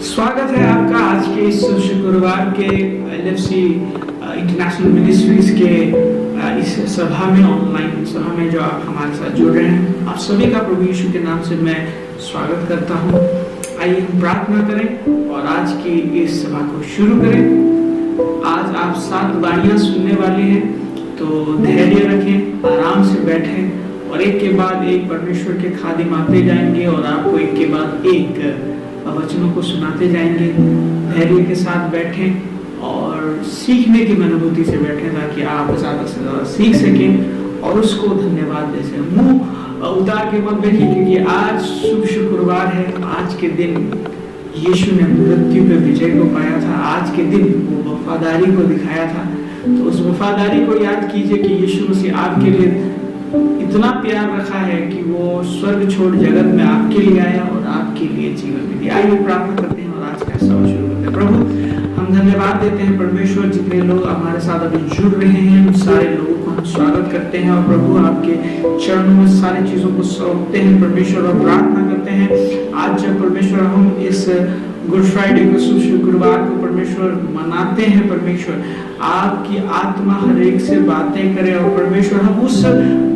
स्वागत है आपका आज के इस शुक्रवार के LFC इंटरनेशनल मिनिस्ट्रीज के इस सभा में, ऑनलाइन सभा में जो आप हमारे साथ जुड़ रहे हैं। आप सभी का प्रभु यीशु के नाम से मैं स्वागत करता हूं। आइए हम प्रार्थना करें और आज की इस सभा को शुरू करें। आज आप 7 वाणियां सुनने वाले हैं, तो धैर्य रखें, आराम से बैठें और एक के बाद एक परमेश्वर के खादिम आते जाएंगे और आपको एक के बाद एक वचनों को सुनाते जाएंगे। धैर्य के साथ बैठें और सीखने की अनुभूति से बैठें ताकि आप ज्यादा से ज्यादा सीख सकें और उसको धन्यवाद दे सकें। मुंह उतार के मत बैठिए, क्योंकि आज शुभ शुक्रवार है। आज के दिन यीशु ने मृत्यु पे विजय को पाया था। आज के दिन वो वफादारी को दिखाया था, तो उस वफादारी को याद कीजिए कि यीशु मसीह आपके लिए इतना प्यार रखा है कि वो स्वर्ग छोड़ जगत में आपके लिए आया और आपके लिए जीवन में दिया। आइए प्रार्थना करते हैं और आज का सवाल शुरू करते हैं। प्रभु, हम धन्यवाद देते हैं परमेश्वर, जितने लोग हमारे साथ अभी जुड़ रहे हैं उन सारे लोगों को हम स्वागत करते हैं और प्रभु आपके चरणों में सारी चीजों को सौंपते हैं परमेश्वर और प्रार्थना करते हैं। आज जब परमेश्वर हम इस गुड फ्राइडे को, शुभ शुक्रवार को परमेश्वर मनाते हैं, परमेश्वर आपकी आत्मा हर एक से बातें करे और परमेश्वर हम उस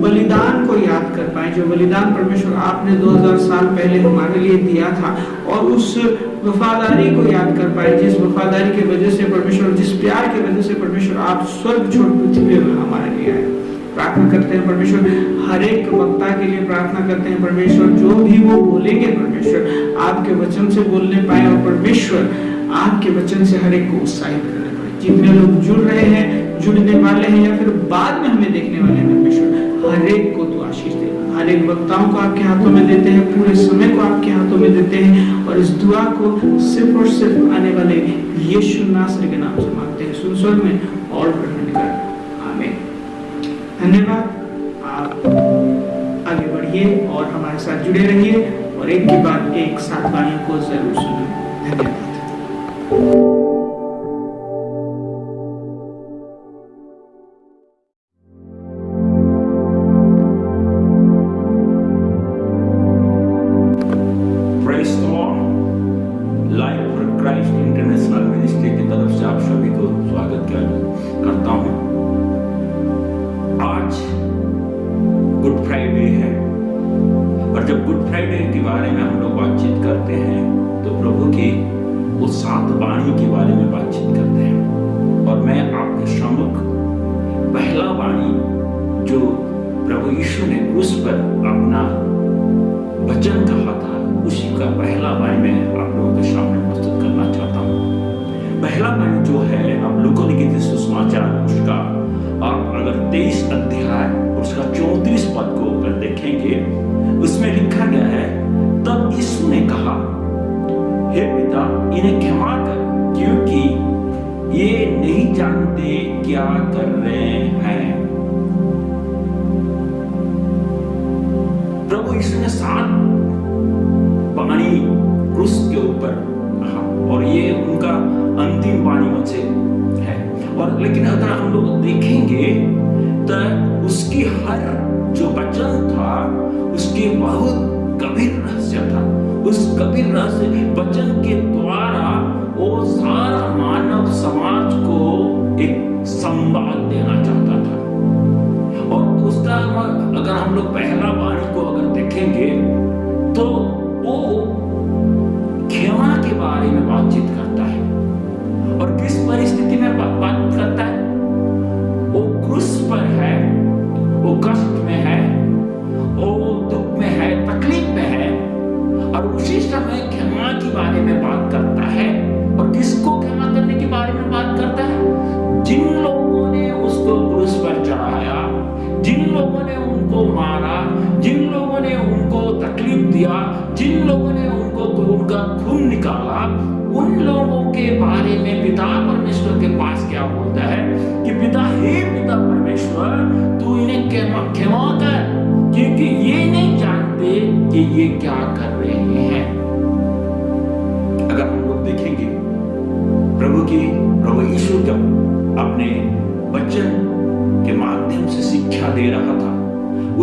बलिदान को याद कर पाए जो बलिदान परमेश्वर आपने 2000 साल पहले हमारे लिए दिया था, और उस वफादारी को याद कर पाए जिस वफादारी की वजह से परमेश्वर, जिस प्यार की वजह से परमेश्वर आप स्वर्ग छोड़ पृथ्वी में हमारे लिए आए। प्रार्थना करते हैं परमेश्वर, हर एक वक्ता के लिए प्रार्थना करते हैं परमेश्वर, जो भी वो बोलेंगे परमेश्वर आपके वचन से बोलने पाए और परमेश्वर आपके वचन से हर एक को उत्साहित करने पाए। जितने लोग जुड़ रहे हैं, जुड़ने वाले हैं या फिर बाद में हमें देखने वाले हैं परमेश्वर, हर एक को तो आशीष देना। हर एक वक्ताओं को आपके हाथों में देते हैं, पूरे समय को आपके हाथों में देते हैं और इस दुआ को सिर्फ और सिर्फ आने वाले यीशु नासरी के नाम से मांगते हैं। सुन स्वर्ग में और ग्रहण कर, आमीन। धन्यवाद। आप आगे बढ़िए और हमारे साथ जुड़े रहिए और एक के बाद एक 7 वाणियों को जरूर सुनिए। धन्यवाद।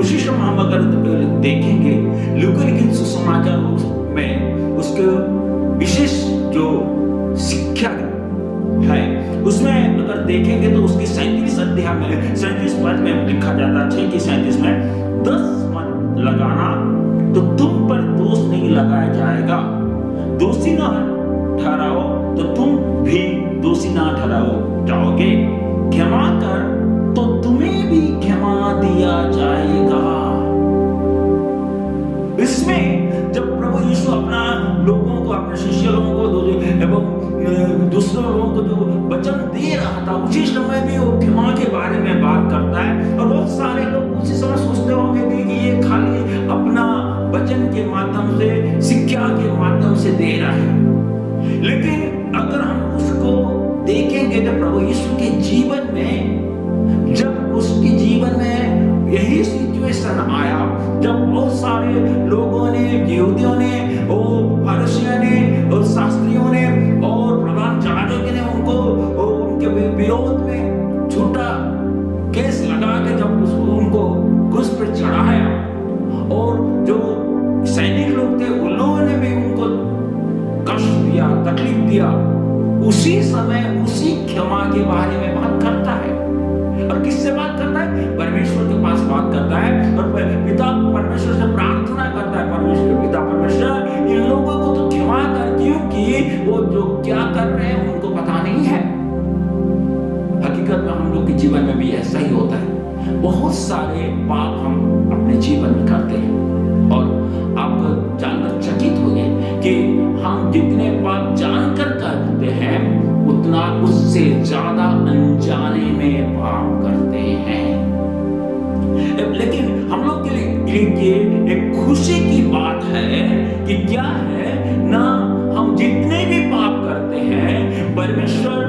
उसी समय हम अगर देखेंगे लूका लिखित सुसमाचार में उसके विशेष जो अध्याय में 37 पद में लिखा जाता है, 6 की 37 में, दोष मत लगाना तो तुम पर दोष नहीं लगाया जाएगा, दोषी ना ठहराओ तो तुम भी दोषी ना ठहराओ जाओगे, क्षमा कर तो तुम्हें भी क्षमा दिया जाएगा। इसमें जब प्रभु यीशु अपना लोगों को, अपने शिष्य लोगों को एवं दूसरे लोगों को जो वचन दे रहा था, उसी समय भी वो क्षमा के बारे में बात करता है। और बहुत सारे लोग उसी समय सोचते होंगे कि ये खाली अपना वचन के माध्यम से, शिक्षा के माध्यम से दे रहा है, लेकिन अगर हम उसको देखेंगे तो प्रभु यीशु के जीवन में, जब उसके जीवन में यही सिचुएशन आया, जब बहुत सारे लोगों ने, यहूदियों ने और फरीसियों ने और शास्त्रियों ने और प्रधान याजकों ने उनको उनके विरोध में झूठा केस लगा के जब उनको क्रूस पर चढ़ाया, और जो सैनिक लोग थे उन लोगों ने भी उनको कष्ट दिया, तकलीफ दिया, उसी समय उसी क्षमा के बारे में बात करता है। और किससे बात करता है? परमेश्वर के पास बात करता है, और पिता परमेश्वर से प्रार्थना करता है, परमेश्वर, पिता परमेश्वर इन लोगों को तो क्षमा कर, क्योंकि वो जो क्या कर रहे हैं उनको पता नहीं है। हकीकत में हम लोग के जीवन में भी ऐसा ही होता है, बहुत सारे पाप हम अपने जीवन में करते हैं, और आप जानकर चकित होंगे कि हम जितने पाप जानकर करते हैं उतना उससे ज्यादा अनजाने में पाप करते हैं। लेकिन हम लोग के लिए एक खुशी की बात है कि क्या है ना, हम जितने भी पाप करते हैं, परमेश्वर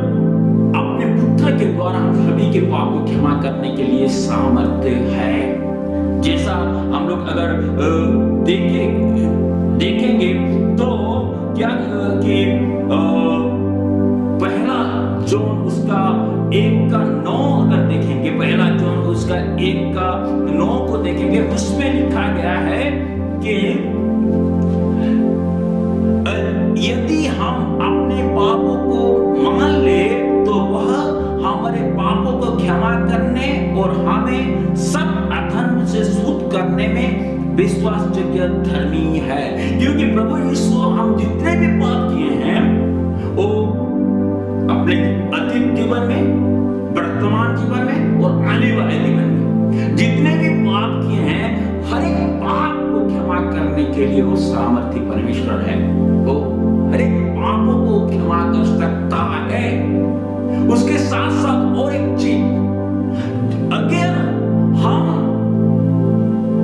अपने पुत्र के द्वारा हम सभी के पाप को क्षमा करने के लिए सामर्थ्य है। जैसा हम लोग अगर देखेंगे तो क्या कि पहला जॉन उसका 1:9 अगर देखेंगे, पहला जॉन उसका 1:9 को देखेंगे, उसमें लिखा गया है कि यदि हम अपने पापों को मान ले तो वह हमारे पापों को क्षमा करने और हमें सब अधर्म से शुद्ध करने में विश्वासयोग्य धर्मी है। क्योंकि प्रभु यीशु हम जितने भी पाप किए हैं, वो अपने अतीत जीवन में, वर्तमान जीवन में और आने वाले जीवन में जितने भी पाप किए हैं, हर एक पाप को क्षमा करने के लिए वो सामर्थ्य परमेश्वर है। वो हर एक पापों को क्षमा कर सकता है। उसके साथ साथ और एक चीज, अगर हम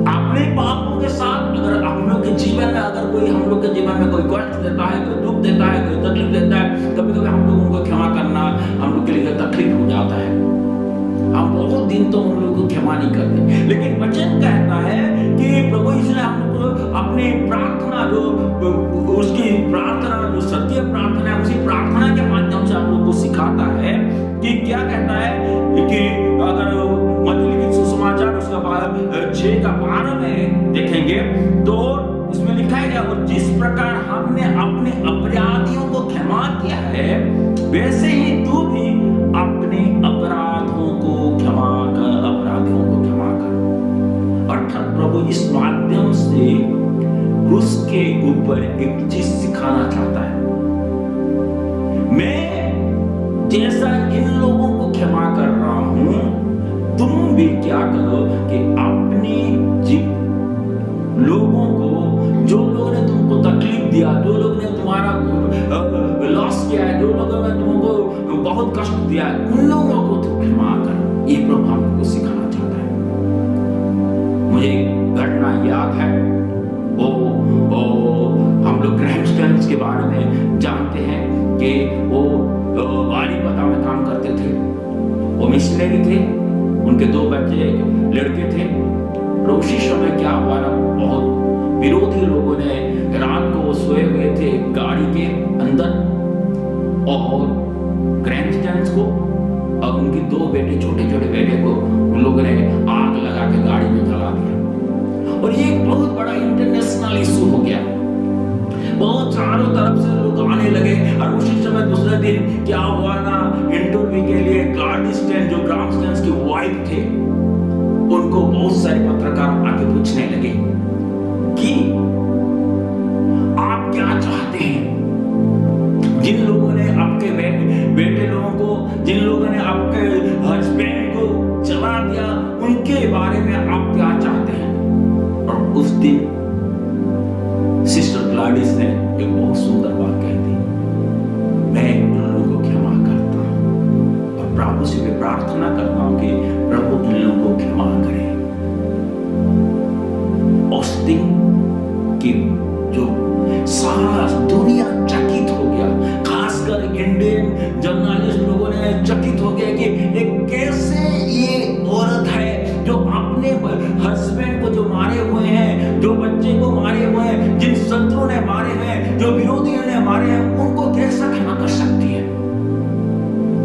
अपने पापों के साथ, अगर हम लोग के जीवन में, अगर कोई हम लोग के जीवन में कोई कष्ट देता है, कोई दुख देता है, कोई तकलीफ देता है, कभी कभी हम लोगों को क्षमा करना हम लोग के लिए तकलीफ हो जाता है। हम बहुत दिन तो उन लोगों को क्षमा नहीं करते, लेकिन वचन कहता है कि प्रभु यीशु ने हमको अपनी प्रार्थना, जो उसकी प्रार्थना, जो सत्य प्रार्थना है, उसी प्रार्थना के माध्यम से हम लोग को सिखाता है कि क्या कहता है कि अगर मत्ती लिखित सुसमाचार उसका 6:12 में देखेंगे तो उसमें लिखा है क्या, और जिस प्रकार हमने अपने अपराधियों को क्षमा किया है, वैसे ही तू भी अपने अपराधों को क्षमा कर, अपराधियों को क्षमा कर। अर्थात प्रभु इस माध्यम से उसके ऊपर एक चीज सिखाना चाहता है, मैं जैसा इन लोगों को क्षमा कर रहा हूं, तुम भी क्या करो कि अपने लोगों को, जो लोगों ने तुमको तकलीफ दिया, जो लोगों ने तुम्हारा लॉस किया है, जो लोगों ने तुमको बहुत कष्ट दिया है, उन लोगों को तुम क्षमा करो। ये प्रभु हमको सिखाना चाहता है। मुझे घटना याद है, हम लोग ग्रैंडस्टैंड्स के बारे में जानते हैं कि वो बारीपता में काम करते थे, वो मिशनरी थे, उनके 2 बच्चे लड़के थे। और उसी समय क्या हुआ, बहुत विरोधी लोगों ने रात को वो सोए हुए थे गाड़ी के अंदर, और ग्रैंडस्टैंड्स को और उनके 2 बेटे, छोटे छोटे बेटे को उन लोगों ने आग लगा के गाड़ी में जला दिया। और ये एक बहुत बड़ा इंटरनेशनल इशू हो गया, बहुत चारों तरफ से लोग आने लगे और उसी समय दूसरे दिन क्या हुआ ना, इंटरव्यू के लिए ग्लैडिस स्टैंड, जो ग्राहम स्टैंड की वाइफ थे, उनको बहुत सारे पत्रकार आके पूछने लगे कि आप क्या चाहते हैं, जिन लोगों ने आपके बेटे लोगों को, जिन लोगों ने आपके हस्बैंड को जला दिया, उनके बारे में आप क्या चाहते हैं। और उस दिन सिस्टर ग्लैडिस ने एक बहुत सुंदर बात कही थी, मैं उन लोगों को क्षमा करता हूं और प्रभु से मैं प्रार्थना करता हूं कि प्रभु इन लोगों को क्षमा करे। उस दिन की जो सारा दुनिया चकित हो गया, खासकर इंडियन जर्नलिस्ट लोगों ने चकित हो गया कि एक कैसे ये औरत है जो अपने हस्बैंड को जो मारे हुए हैं, जो बच्चे को मारे हुए हैं, जिन शत्रुओं ने मारे हैं, जो विरोधियों ने मारे हैं, उनको कैसा क्षमा कर सकती है।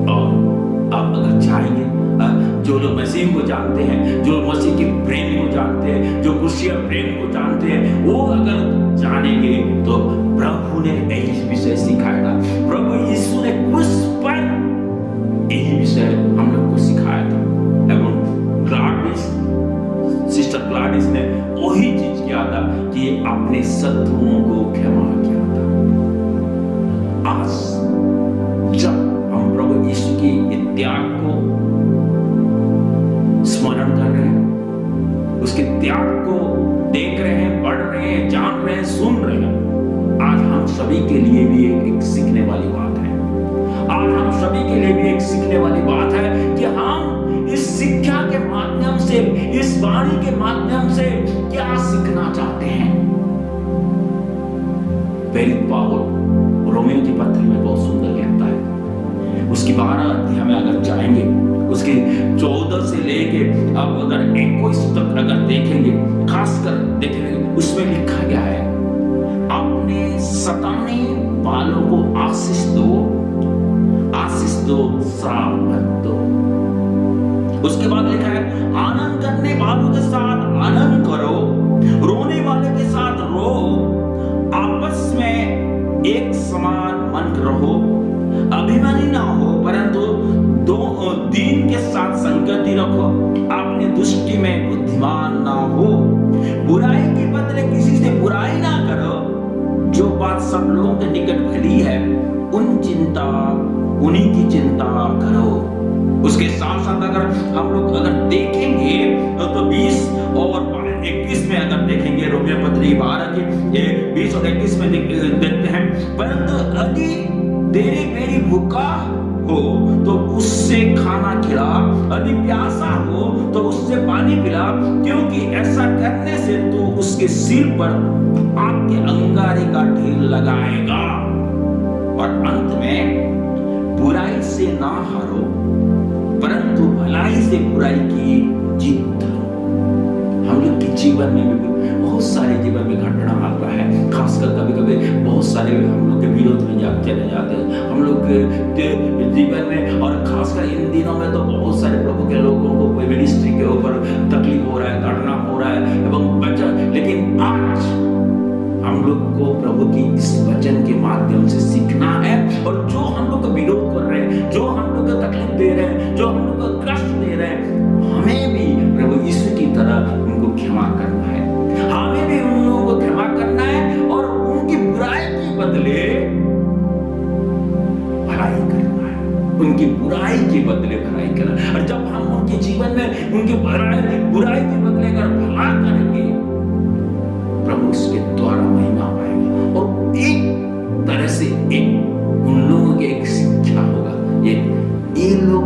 और आप अगर चाहेंगे, जो लोग मसीह को जानते हैं, जो मसीह के प्रेम को जानते हैं, जो क्रूसीय प्रेम को जानते हैं, वो अगर जानेंगे तो प्रभु ने यही विषय सिखाया था। प्रभु यीशु ने क्रूस पर यही विषय हम लोग को सिखाया था। एवं सिस्टर ग्लैडिस ने वही चीज किया था कि अपने शत्रुओं को क्षमा किया था। आज जब हम प्रभु यीशु की त्याग को स्मरण कर रहे हैं, उसके त्याग को देख रहे हैं, पढ़ रहे हैं, जान रहे हैं, सुन रहे हैं, आज हम सभी के लिए भी एक सीखने वाली बात है। आज हम सभी के लिए भी एक सीखने वाली बात है कि हम इस शिक्षा के माध्यम से, इस वाणी के माध्यम से क्या सीखना चाहते हैं। प्रेरित पौलुस रोमियो की पत्री में बहुत सुंदर लिखता है। उसकी 12 अध्याय में अगर जाएंगे, उसके 14 से लेके अब अगर 21 तक अगर देखेंगे, खासकर देखेंगे, उसमें लिखा गया है, अपने सताने वालों को आशीष दो, श्राप मत दो। उसके बाद लिखा है, आनंद करने वालों के साथ आनंद करो, रोने वाले के साथ रो, आपस में एक समान मन रहो, अभिमानी ना हो, परंतु दीन के साथ संगति रखो, अपनी दृष्टि में बुद्धिमान ना हो, बुराई के बदले किसी से बुराई ना करो, जो बात सब लोगों के निकट भली है उन्हीं की चिंता करो। उसके साथ साथ अगर हम लोग अगर देखेंगे तो 20 और 21 में अगर देखेंगे, रोमियो पत्री 12 के 20 और 21 में देखते हैं, परंतु यदि तेरी मेरी भूखा हो तो उससे खाना खिला, यदि प्यासा हो तो उससे पानी पिला, क्योंकि ऐसा करने से तू उसके सिर पर आग के अंगारे का ढेर लगाएगा। और अंत में बुराई से ना हारो, परंतु भलाई से बुराई की जीत करो। हम लोग के जीवन में भी बहुत सारे जीवन में घटना आता है, खासकर कभी कभी बहुत सारे हम लोग के विरोध में चले जाते हैं हम लोग के जीवन में, और खासकर इन दिनों में तो बहुत सारे प्रभु के लोगों को मिनिस्ट्री के ऊपर तकलीफ हो रहा है, धरना हो रहा है एवं वचन। लेकिन आज हम लोग को प्रभु की इस वचन के माध्यम से सीखना है, और जो हम लोग का विरोध कर रहे हैं, जो हम लोग को तकलीफ दे रहे हैं, जो हम लोग को कष्ट दे रहे हैं, हमें भी प्रभु यीशु की तरह उनको क्षमा करना है। हमें भी उन लोगों को क्षमा करना है और उनकी बुराई के बदले भलाई करना है, उनकी बुराई के बदले भलाई करना है। और जब हम उनके जीवन में उनकी बुराई के बदले अगर भला करेंगे, प्रभु उसके द्वारा महिमा पाएगा। और एक तरह से एक उन लोगों की एक शिक्षा होगा, ये लोग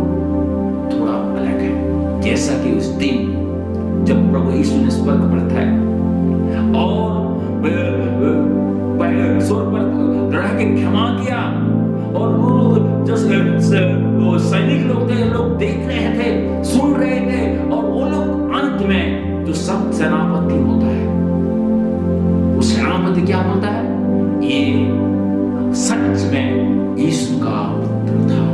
थोड़ा अलग है। जैसा कि उस दिन जब प्रभु यीशु ने स्वर्ग पर था और स्वर्ग पर रह के क्षमा किया, और वो लोग जो सैनिक लोग थे, लोग देख रहे थे, सुन रहे थे, और वो लोग अंत में जो सब सेनापति होता है, वो सेनापति क्या होता है, ये सच में यीशु का पुत्र था,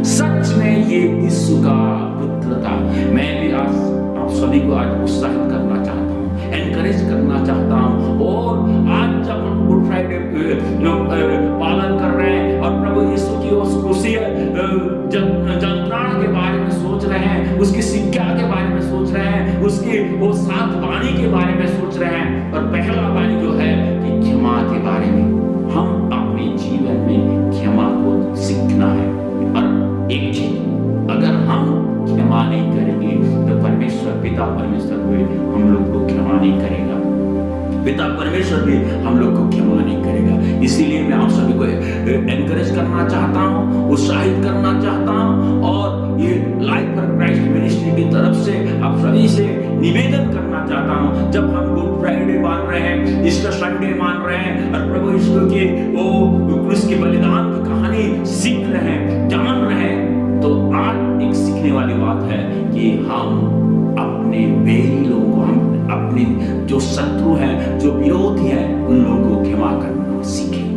सच में ये यीशु का पुत्र था। मैं भी आज आप सभी को आज उत्साहित करना चाहता हूँ, एनकरेज करना चाहता हूँ। और आज जब हम गुड फ्राइडे पालन कर रहे हैं और सोच रहे हैं। और पहला वाणी जो है कि क्षमा के बारे में, हम अपने जीवन में क्षमा को सीखना है। और एक चीज, अगर हम क्षमा नहीं करेंगे तो परमेश्वर, पिता परमेश्वर भी हम लोग को क्षमा नहीं करेगा। पिता परमेश्वर भी हम लोग को क्षमा नहीं करेगा। इसीलिए मैं आप सभी को एनकरेज करना चाहता हूँ, उत्साहित करना चाहता हूँ, और ये लाइफ फॉर क्राइस्ट मिनिस्ट्री की तरफ से आप सभी से निवेदन करना चाहता हूँ। जब हम गुड फ्राइडे मान रहे हैं, ईस्टर संडे मान रहे हैं, और प्रभु यीशु के वो क्रूस के बलिदान की कहानी सीख रहे हैं, जान रहे हैं, तो आज एक सीखने वाली बात है कि हम अपने बैरी लोगों को, हम अपने जो शत्रु हैं, जो विरोधी हैं, उन लोगों को क्षमा करना सीखें।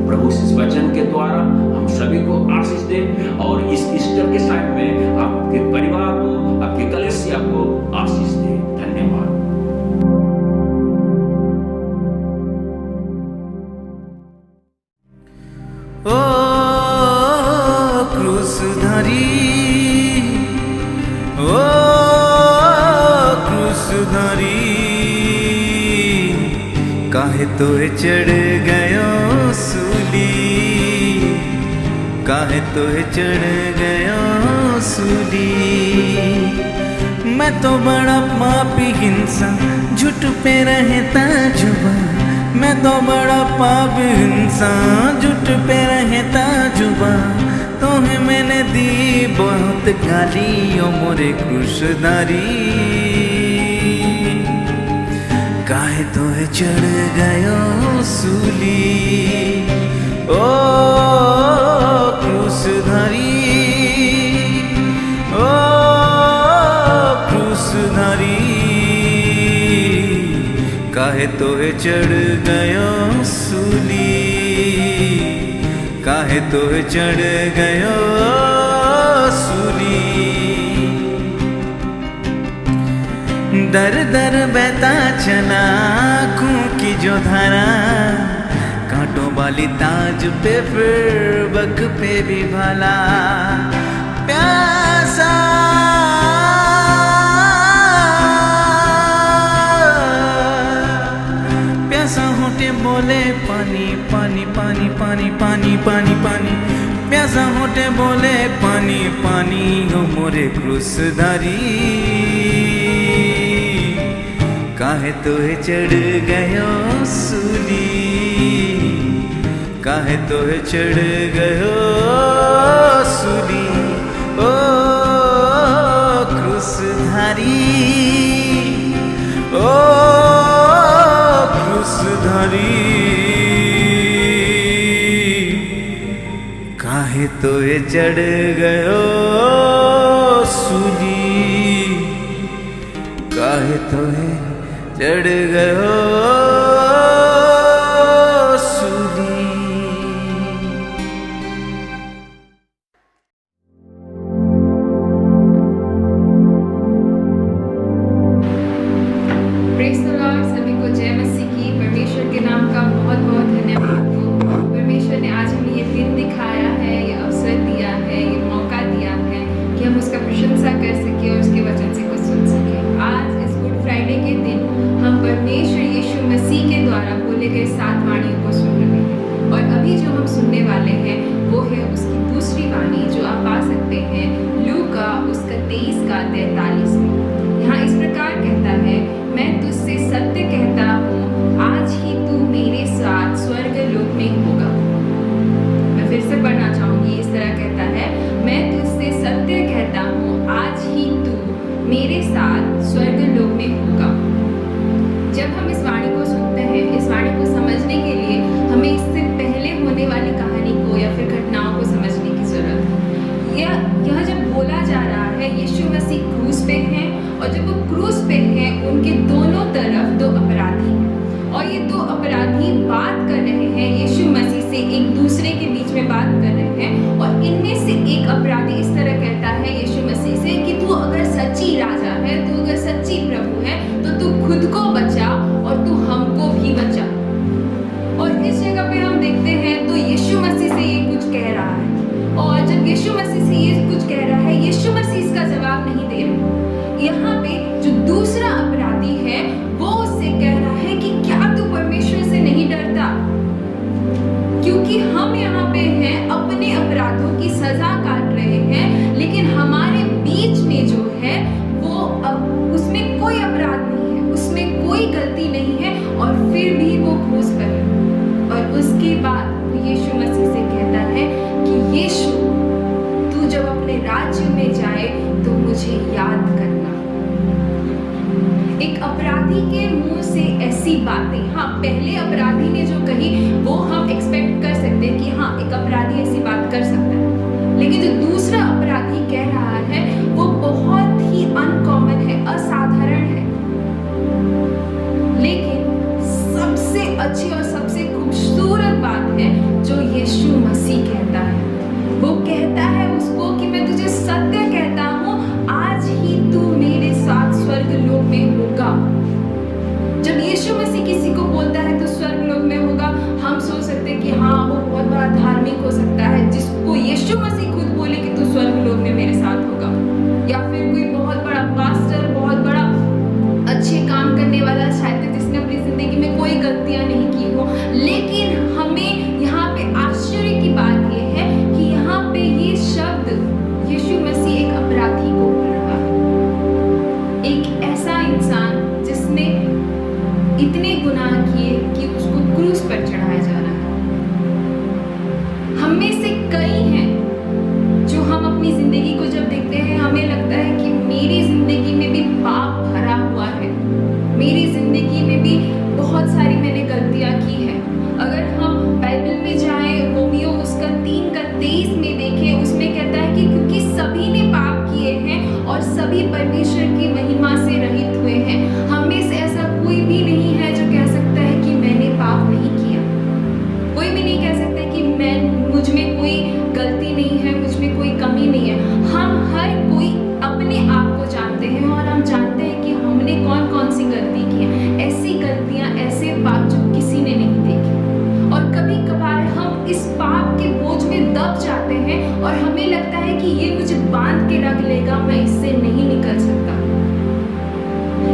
प्रभु इस वचन के द्वारा हम सभी को आशीष दे, और इस ईस्टर के समय में आपके परिवार को, आपके कलीसिया को आशीष दे। धन्यवाद। ओ क्रूसधारी, ओ क्रूसधारी, काहे तोहे चढ़ गयो सूली, काहे तोहे चढ़ गयो सूली। मैं तो बड़ा पापी इंसान, झूठ पे रहता जुबा, मैं तो बड़ा पापी इंसान, झूठ पे रहता जुबा। तुम्हें मैंने दी बहुत गाली, ओ मोरे क्रूसधारी, काहे तोहे चढ़ गयो सूली। ओ क्रूसधारी, ओ क्रूसधारी, काहे तोहे चढ़ गयो सूली, काहे तोहे चढ़ गयो सूली। दर दर बहता चला आँखों की जो धारा, कांटों वाली ताज पे फिर बग पे भी भला। प्यासा प्यासा होठे बोले पानी पानी पानी पानी पानी पानी पानी, प्यासा होठे बोले पानी पानी, हो मोरे क्रूसधारी, काहे तोहे चढ़ गयो सूली, काहे तोहे चढ़ गयो सूली। ओ क्रूसधारी, ओ क्रूसधारी, काहे तोहे चढ़ गयो सूली, काहे तोहे चढ़ गयो सूली। Praise the Lord. सभी को जय मसीह की। परमेश्वर के नाम का बहुत बहुत धन्यवाद हो। परमेश्वर ने आज हमें ये दिन दिखाया है, ये अवसर दिया है, ये मौका दिया है कि हम उसका प्रशंसा कर सके और उसके वचन से कुछ सुन सके। आज इस गुड फ्राइडे के दिन हम परमेश्वर यीशु मसीह के द्वारा बोले गए 7 वाणियों को सुन रहे हैं, और अभी जो हम सुनने वाले हैं वो है उसकी दूसरी वाणी, जो आप पा सकते हैं लूका उसका 23 का 43 में। यहाँ इस प्रकार कहता है, मैं तुझसे सत्य कहता हूँ, आज ही तू मेरे साथ स्वर्ग लोक में होगा। मैं फिर से पढ़ना चाहूंगी। इस तरह कहता है, मैं तुझसे सत्य कहता हूँ, आज ही तू मेरे साथ स्वर्ग लोक में होगा। जब हम इस वाणी को सुनते हैं, इस वाणी को समझने के लिए हमें इससे पहले होने वाली कहानी को या फिर घटनाओं को समझने की जरूरत है। यह जब बोला जा रहा है, यीशु मसीह क्रूस पे हैं, और जब वो क्रूस पे हैं, उनके दोनों तरफ 2 अपराधी हैं, और ये 2 अपराधी बात कर रहे हैं यीशु मसीह से, एक दूसरे के बीच में बात कर रहे हैं। और इनमें से एक अपराधी इस तरह कहता है यीशु मसीह से कि तू अगर सच्ची राजा है, तू अगर सच्ची प्रभु है, तो तू खुद को बचा और तू हमको भी बचा। और इस जगह पे हम देखते हैं तो यीशु मसीह से ये कुछ कह रहा है, और जब यीशु मसीह से ये कुछ कह रहा है, यीशु मसीह इसका जवाब नहीं दे रहे। यहाँ पे जो दूसरा अपराधी है वो उससे कह रहा बात करना। एक अपराधी के मुंह से ऐसी बातें, हाँ पहले अपराधी ने जो कही वो हम एक्सपेक्ट कर सकते हैं कि हाँ एक अपराधी ऐसी बात कर सकता है, लेकिन जो दूसरा अपराधी कह रहा है वो बहुत ही अनकॉमन है, असाधारण है। लेकिन सबसे अच्छी और सबसे खूबसूरत बात है जो यीशु मसीह कहता है। वो कहता है उसको कि मैं तुझे सत्य कहता हूँ, आज ही तू मेरे साथ स्वर्ग लोक में होगा। जब यीशु मसीह किसी को बोलता है तो स्वर्ग लोक में होगा, हम सोच सकते हैं कि हाँ वो बहुत बड़ा धार्मिक हो सकता है जिसको यीशु मसीह खुद बोले कि तू स्वर्ग लोक में मेरे साथ होगा, या फिर कोई बहुत बड़ा पास्टर, बहुत बड़ा अच्छे काम करने वाला शायद जिसने अपनी जिंदगी में कोई गलतियां नहीं की हो। लेकिन हमें यहाँ पे आश्चर्य की बात यह है कि यहाँ पे ये शब्द यीशु मसीह एक अपराधी को बोल रहा है, एक ऐसा इंसान जिसने इतने गुनाह किए कि उसको क्रूस पर चढ़ाया जा रहा है। हम में से कई हैं जो हम अपनी जिंदगी को जब देखते हैं हमें लगता है कि मेरी जिंदगी में भी पाप भरा हुआ है, मेरी जिंदगी में भी बहुत सारी मैंने गलतियां की है। अगर हम बाइबल में जाएं, रोमियो उसका 3:23 में देखें, उसमें कहता है कि क्योंकि सभी ने पाप किए हैं और सभी परमेश्वर की महिमा से रहित हुए हैं। हम में से ऐसा कोई भी नहीं है जो कह सकता है कि मैंने पाप नहीं किया। कोई भी नहीं कह सकता कि मुझ में कोई गलती नहीं है, मुझ में कोई कमी नहीं है। हम हर कोई अपने आप को जानते हैं और हम जानते हैं कि हमने कौन कौन सी गलती की है, ऐसी गलतियां, ऐसे पाप जो किसी ने नहीं देखे। और कभी कभार हम इस पाप के बोझ में दब जाते हैं और हमें लगता है कि ये मुझे बांध के रख लेगा, मैं इससे नहीं निकल सकता।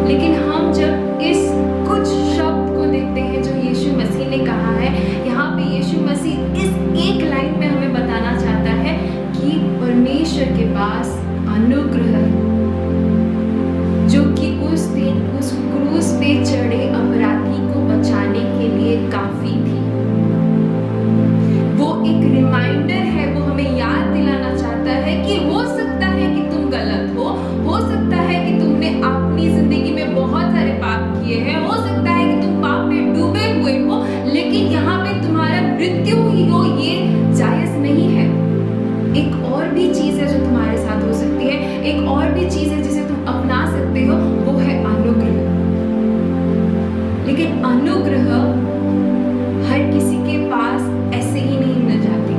लेकिन हम जब इस कुछ शब्द को देखते हैं जो यीशु मसीह ने कहा है, यहाँ पे यीशु मसीह इस एक लाइन में हमें बताना चाहता है कि परमेश्वर के पास अनुग्रह है, जो कि उस दिन उस क्रूस पे चढ़े अपराधी को बचाने के लिए काफी थी। वो एक रिमाइंडर है, वो हमें याद दिलाना चाहता है कि हो सकता है कि तुम गलत हो सकता है कि तुमने अपनी जिंदगी में बहुत सारे पाप किए हैं, हो सकता है कि तुम पाप में डूबे हुए हो, लेकिन यहाँ पे तुम्हारा मृत्यु ही हो ये जायज नहीं है। एक और भी चीज है जो तुम्हारे साथ हो सकती है, एक और भी चीज है जिसे तुम अपना सकते हो, वो है अनुग्रह। लेकिन अनुग्रह हर किसी के पास ऐसे ही नहीं मिल जाती।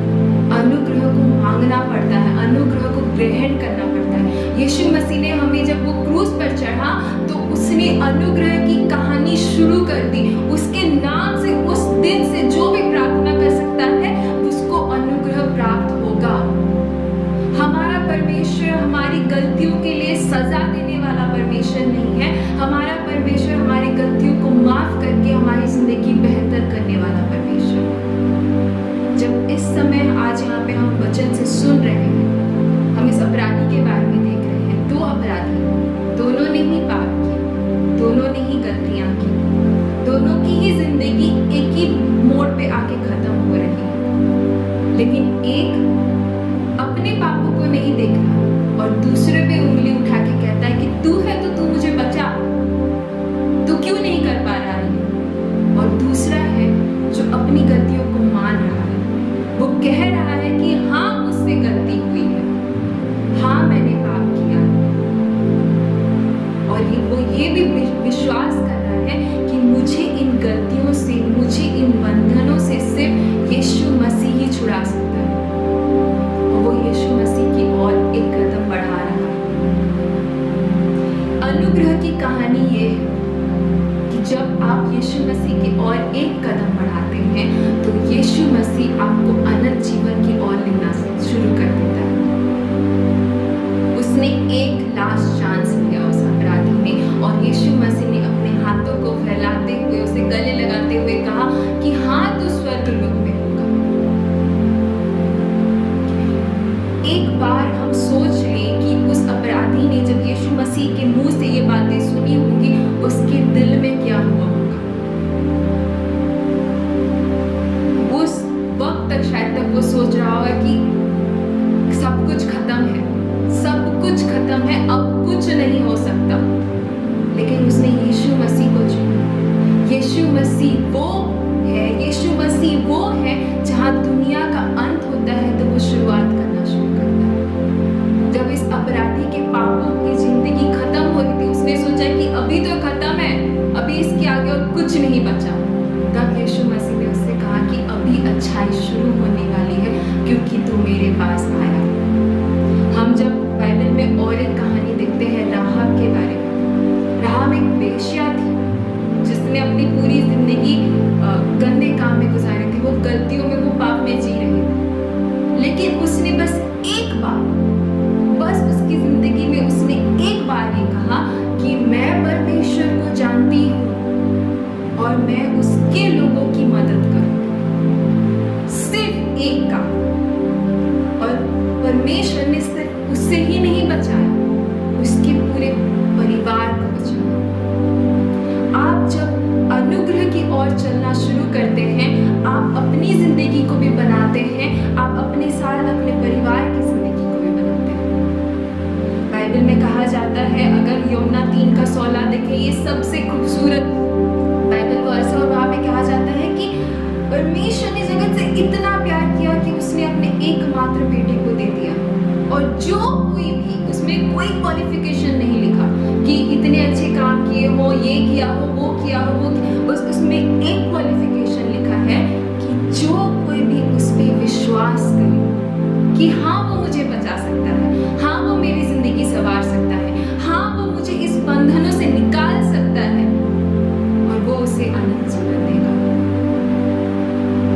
अनुग्रह को मांगना पड़ता है, अनुग्रह को ग्रहण करना पड़ता है। यीशु मसीह ने हमें जब वो क्रूस पर चढ़ा तो उसने अनुग्रह की कहानी शुरू कर दी। उसके नाम से उस दिन से जो भी प्रार्थना कर सकता है उसको अनुग्रह प्राप्त होगा। हमारा परमेश्वर हमारी गलतियों के लिए सजा देने वाला परमेश्वर नहीं है। हमारा परमेश्वर हमारी गलतियों को माफ करके हमारी जिंदगी बेहतर करने वाला परमेश्वर है। जब इस समय आज यहाँ पे हम वचन से सुन रहे हैं, हम इस अपराधी के बारे में देख रहे हैं। दो अपराधी, दोनों ने ही पाप किया, दोनों ने ही गलतियां की, दोनों की ही जिंदगी एक ही मोड़ पे आके खत्म हो रही है। लेकिन एक अपने पापों को नहीं देख रहा और दूसरे पे उंगली उठा के कहता है कि तू है तो तू मुझे बचा, तू क्यों नहीं कर पा रहा है। और दूसरा है जो अपनी गलतियों को मान रहा है, वो कह रहा है कि हाँ मुझसे गलती हुई है, हाँ मैंने पाप किया, और वो ये भी विश्वास कर रहा है कि मुझे इन गलतियों से, मुझे इन बंधनों से सिर्फ यीशु मसीह ही छुड़ा सकता है। और वो यीशु मसीह की ओर एक कदम बढ़ा रहा है। अनुग्रह की कहानी ये है कि जब आप यीशु मसीह की ओर एक कदम बढ़ाते हैं तो यीशु मसीह आपको अनंत जीवन की ओर लेना शुरू कर देता है। उसने एक लास्ट चांस लिया उस अपराधी ने, और यीशु मसीह ने अपने हाथों को फैलाते हुए उसे गले लगाते हुए कहा कि हाँ तू स्वर्ग लोक में होगा। एक बार हम सोच लें कि उस अपराधी ने जब यीशु मसीह के मुंह से ये बातें सुनी होंगी, उसके दिल में क्या हुआ होगा। उस वक्त तक शायद तक वो सोच रहा होगा कि सब कुछ खत्म है, सब कुछ खत्म है, अब कुछ परमेश्वर ने सिर्फ उससे ही नहीं बचाया, उसके पूरे परिवार को बचाया। आप जब अनुग्रह की ओर चलना शुरू करते हैं, आप अपनी जिंदगी को भी बनाते हैं, आप अपने साथ अपने परिवार की जिंदगी को भी बनाते हैं। बाइबल में कहा जाता है, अगर यूहन्ना 3:16 देखें, ये सबसे खूबसूरत बाइबल वर्स है, और वहां पे कहा जाता है कि परमेश्वर ने जगत से इतना प्यार किया कि उसने अपने एकमात्र बेटे को दे दिया। और जो कोई भी, उसमें कोई क्वालिफिकेशन नहीं लिखा कि इतने अच्छे काम किए हो, ये किया हो, वो किया हो, उसमें एक क्वालिफिकेशन लिखा है कि जो कोई भी उस पे विश्वास करे कि हाँ वो मुझे बचा सकता है, हाँ वो मेरी जिंदगी संवार सकता है, हाँ वो मुझे इस बंधनों से निकाल सकता है, और वो उसे अनंत जीवन देगा।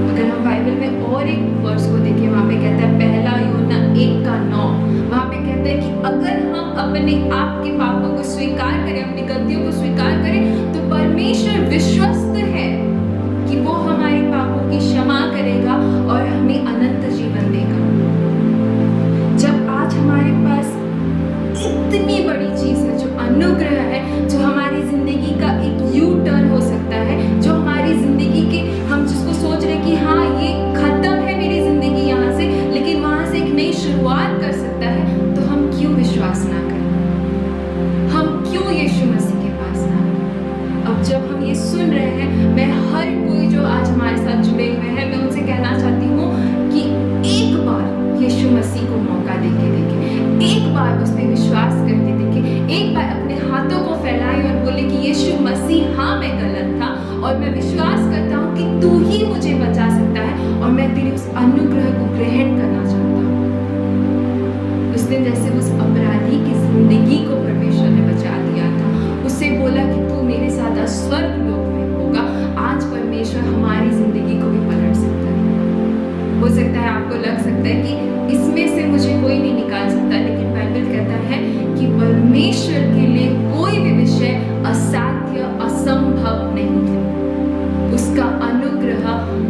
अगर हम बाइबल में और एक वर्स को देखें, वहां पे कहता है, पहला यूहन्ना 1:9, वहां पे कहता है कि अगर हम अपने आप के पापों को स्वीकार करें, अपनी गलतियों को स्वीकार करें, तो परमेश्वर विश्वस्त है कि वो हमारे पापों की क्षमा करेगा और हमें अनंत जीवन देगा। जब आज हमारे पास इतनी बड़ी चीज है, जो अनुग्रह है, जो हमारी जिंदगी का एक यू टर्न हो सकता है, जो हमारी जिंदगी के, हम जिसको सोच रहे कि हाँ ये खत्म है मेरी जिंदगी यहाँ से, लेकिन वहां से एक नई शुरुआत कर सकता है, तो हम क्यों विश्वास ना करें? हम क्यों यीशु मसीह के पास ना आए? अब जब हम ये सुन रहे हैं, मैं हर कोई जो आज हमारे साथ जुड़े हुए हैं, मैं उनसे कहना चाहती हूँ कि एक बार यीशु मसीह को मौका देके देखें, एक बार उस पर विश्वास करके देखें, एक बार अपने हाथों को फैलाएं और बोले कि यीशु मसीह, हाँ मैं गलत था और मैं विश्वास करता हूँ कि तू ही मुझे बचा सकता है, और मैं तेरे उस अनुग्रह को ग्रहण करना चाहता हूँ। उस दिन जैसे उस अपराधी की जिंदगी को परमेश्वर ने बचा दिया था, उससे बोला कि तू मेरे साथ स्वर्ग लोक में होगा, आज परमेश्वर हमारी जिंदगी को भी पलट सकता है। हो सकता है आपको लग सकता है कि इसमें से मुझे कोई नहीं निकाल सकता, लेकिन बाइबल कहता है कि परमेश्वर के लिए कोई भी विषय असाध्य, असंभव नहीं है। उसका अनुग्रह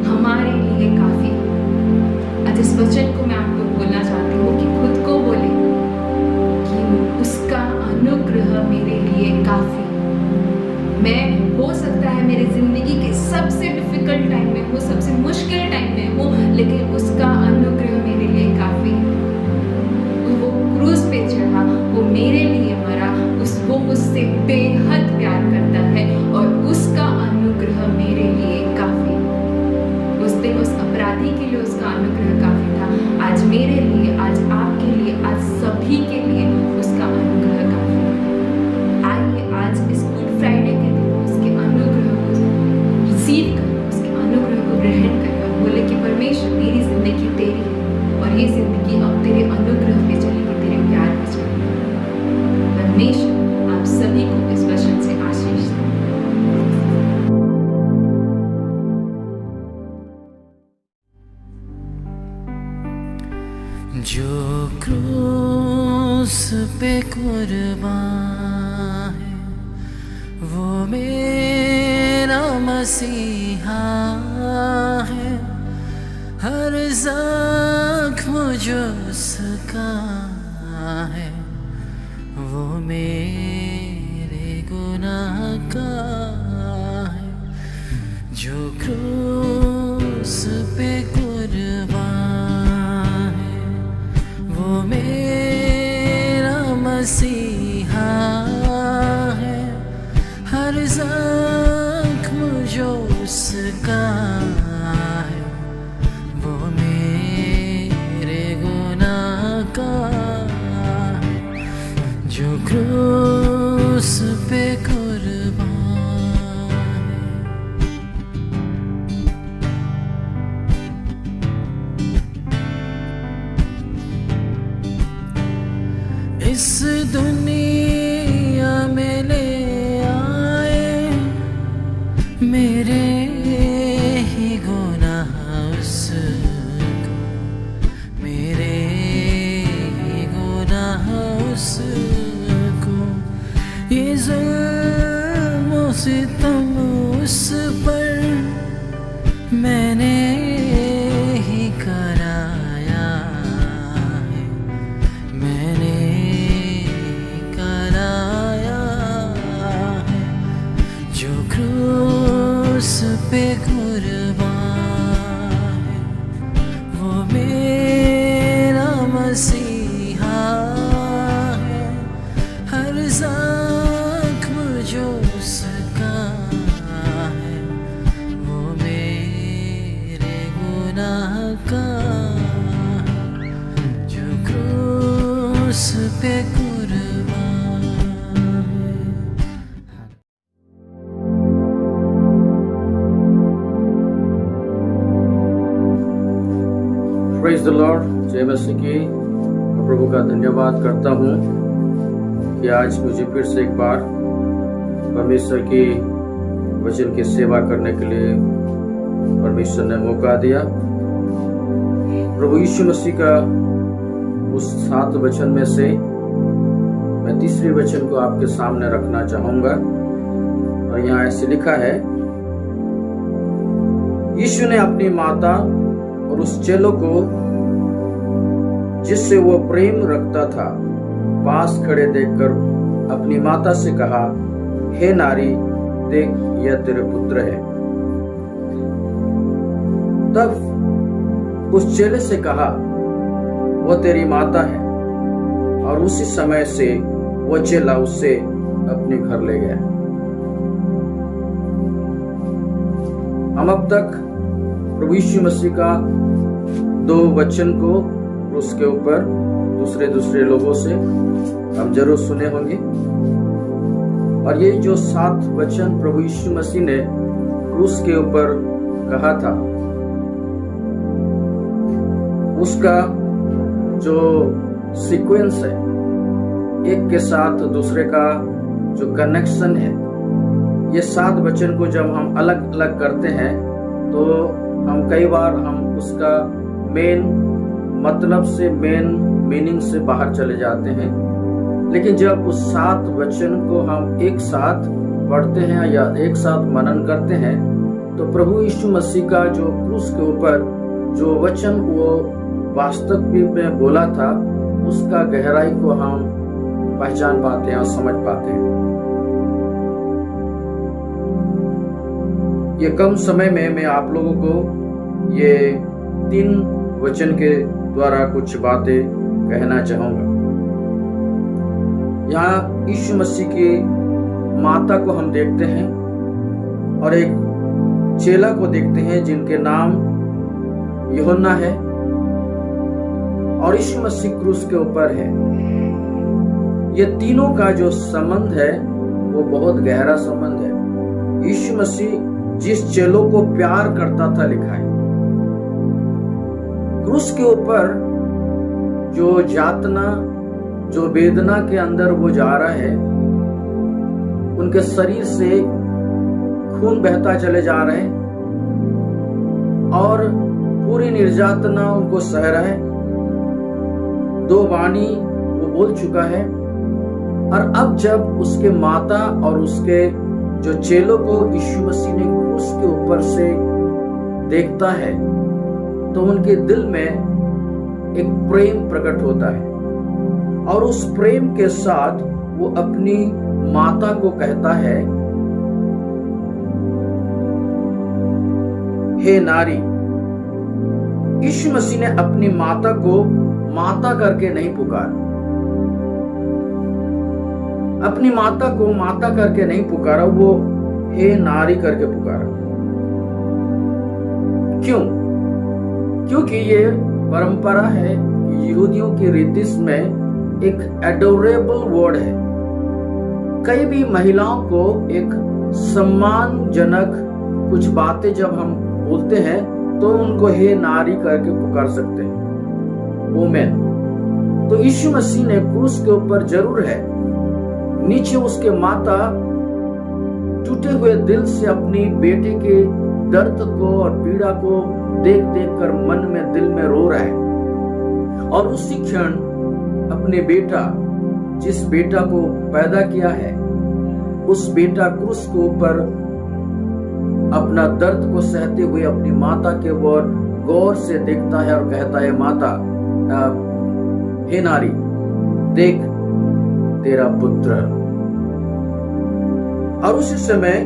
हमारे लिए काफी है। आज इस वचन को मैं आपको बोलना चाहती हूँ कि खुद को बोले कि उसका अनुग्रह मेरे लिए काफी है। मैं, हो सकता है मेरी जिंदगी के सबसे डिफिकल्ट टाइम में हो, सबसे मुश्किल टाइम में हो, लेकिन उसका अनुग्रह मेरे लिए काफी है। वो क्रूस पे चढ़ा, वो मेरे लिए मरा, वो मुझसे बेहद प्यार करता है, और उसका अनुग्रह मेरे लिए काफी है। उस दिन उस अपराधी के लिए उसका अनुग्रह काफी था, आज मेरे लिए, आज आपके लिए, आज सभी के लिए उसका अनुग्रह काफी है। आइए आज इस गुड फ्राइडे के दिन उसके अनुग्रह को रिसीव करें, उसके अनुग्रह को ग्रहण करें और बोले कि परमेश्वर, मेरी जिंदगी तेरी है और ये जिंदगी अब तेरे अनुग्रह पे चलेगी, तेरे प्यार पे चलेगी। परमेश्वर आप सभी को इस वचन से आशीष दें। जो क्रूस पे कुर्बान है, वो मेरा मसीहा है। हर जख्म जो उसका है, वो मेरे गुनाह का है। जो क्रूस पे कुर्बान है, वो मेरा मसीहा है। हर जख्म जो उसका है, वो मेरे गुनाह का है। जो क्रूस पे कुर्बान है। इस दुनिया में ले आए मेरे ही गुनाह उसको, मेरे ही गुनाह उसको। ये ज़ुल्म और सितम उस पर मैंने ही कराया है। मसीहा है, हर जख्म जो उसका है वो मेरे गुनाह का है, जो क्रूस पे कुर्बान है। Praise the Lord. जय मसीह की। मैं प्रभु का धन्यवाद करता हूँ कि आज मुझे फिर से एक बार परमेश्वर की वचन की सेवा करने के लिए परमेश्वर ने मौका दिया। प्रभु यीशु मसीह का उस 7 वचन में से मैं तीसरे वचन को आपके सामने रखना चाहूंगा और यहाँ ऐसे लिखा है, यीशु ने अपनी माता और उस चेलों को जिससे वो प्रेम रखता था पास खड़े देखकर अपनी माता से कहा, हे नारी, देख यह तेरे पुत्र है। तब उस चेले से कहा, वो तेरी माता है। और उसी समय से वो चेला उससे अपने घर ले गया। हम अब तक प्रभु यीशु मसीह का 2 वचन को उसके ऊपर दूसरे लोगों से हम जरूर सुने होंगे। और ये जो 7 वचन प्रभु यीशु मसीह ने क्रूस के ऊपर कहा था, उसका जो सीक्वेंस है, एक के साथ दूसरे का जो कनेक्शन है, ये 7 वचन को जब हम अलग अलग करते हैं तो हम कई बार हम उसका मेन मतलब से, मेन मीनिंग से बाहर चले जाते हैं। लेकिन जब उस 7 वचन को हम एक साथ पढ़ते हैं या एक साथ मनन करते हैं तो प्रभु यीशु मसीह का जो क्रूस के ऊपर जो वचन वो वास्तव में बोला था, उसका गहराई को हम पहचान पाते हैं और समझ पाते हैं। ये कम समय में मैं आप लोगों को ये 3 वचन के द्वारा कुछ बातें कहना चाहूंगा। यहाँ यीशु मसीह की माता को हम देखते हैं और एक चेला को देखते हैं जिनके नाम यूहन्ना है, और यीशु मसीह क्रूस के ऊपर है। ये तीनों का जो संबंध है वो बहुत गहरा संबंध है। यीशु मसीह जिस चेलों को प्यार करता था, लिखा है क्रूस के ऊपर जो यातना, जो वेदना के अंदर वो जा रहा है, उनके शरीर से खून बहता चले जा रहे हैं और पूरी निर्यातना उनको सह रहा है। 2 वाणी वो बोल चुका है। और अब जब उसके माता और उसके जो चेलों को यीशु मसीह ने क्रूस के ऊपर से देखता है तो उनके दिल में एक प्रेम प्रकट होता है और उस प्रेम के साथ वो अपनी माता को कहता है, हे नारी। यीशु मसीह ने अपनी माता को माता करके नहीं पुकारा, अपनी माता को माता करके नहीं पुकारा, वो हे नारी करके पुकारा। क्यों? क्योंकि ये परंपरा है कि यहूदियों की रीति में एक एडोरेबल वर्ड है। कई भी महिलाओं को एक सम्मानजनक कुछ बातें जब हम बोलते हैं तो उनको हे नारी करके पुकार सकते हैं, वुमेन। तो यीशु मसीह ने क्रूस के ऊपर जरूर है, नीचे उसके माता टूटे हुए दिल से अपनी बेटे के दर्द को और पीड़ा को देख देख कर मन में, दिल में रो रहा है। और उसी क्षण अपने बेटा, जिस बेटा को पैदा किया है, उस बेटा क्रूस के ऊपर अपना दर्द को सहते हुए अपनी माता के ओर गौर से देखता है और कहता है, माता, हे नारी, देख तेरा पुत्र। और उसी समय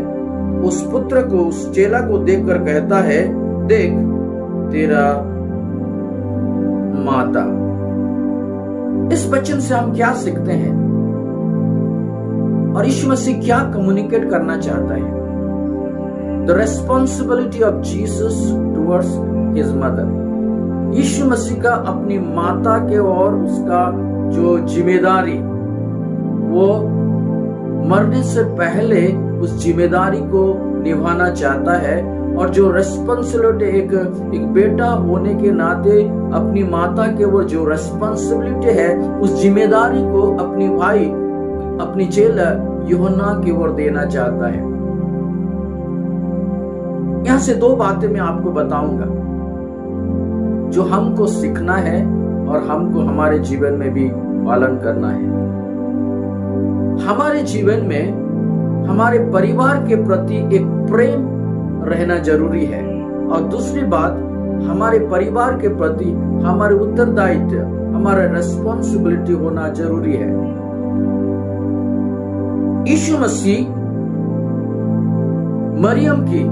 उस पुत्र को, उस चेला को देखकर कहता है, देख तेरा माता। इस वचन से हम क्या सीखते हैं और यीशु मसीह क्या कम्युनिकेट करना चाहता है? The responsibility of Jesus towards his mother. Yeshu Masih का अपनी माता के और उसका जो जिम्मेदारी, वो मरने से पहले उस जिम्मेदारी को निभाना चाहता है। और जो रेस्पॉन्सिबिलिटी एक बेटा होने के नाते अपनी माता के वो जो रेस्पॉन्सिबिलिटी है, उस जिम्मेदारी को अपनी भाई, अपनी चेला यूहन्ना की ओर देना चाहता है। यहां से दो बातें मैं आपको बताऊंगा जो हमको सीखना है और हमको हमारे जीवन में भी पालन करना है। हमारे जीवन में हमारे परिवार के प्रति एक प्रेम रहना जरूरी है, और दूसरी बात, हमारे परिवार के प्रति हमारे उत्तरदायित्व, हमारा रेस्पॉन्सिबिलिटी होना जरूरी है। यीशु मसीह मरियम की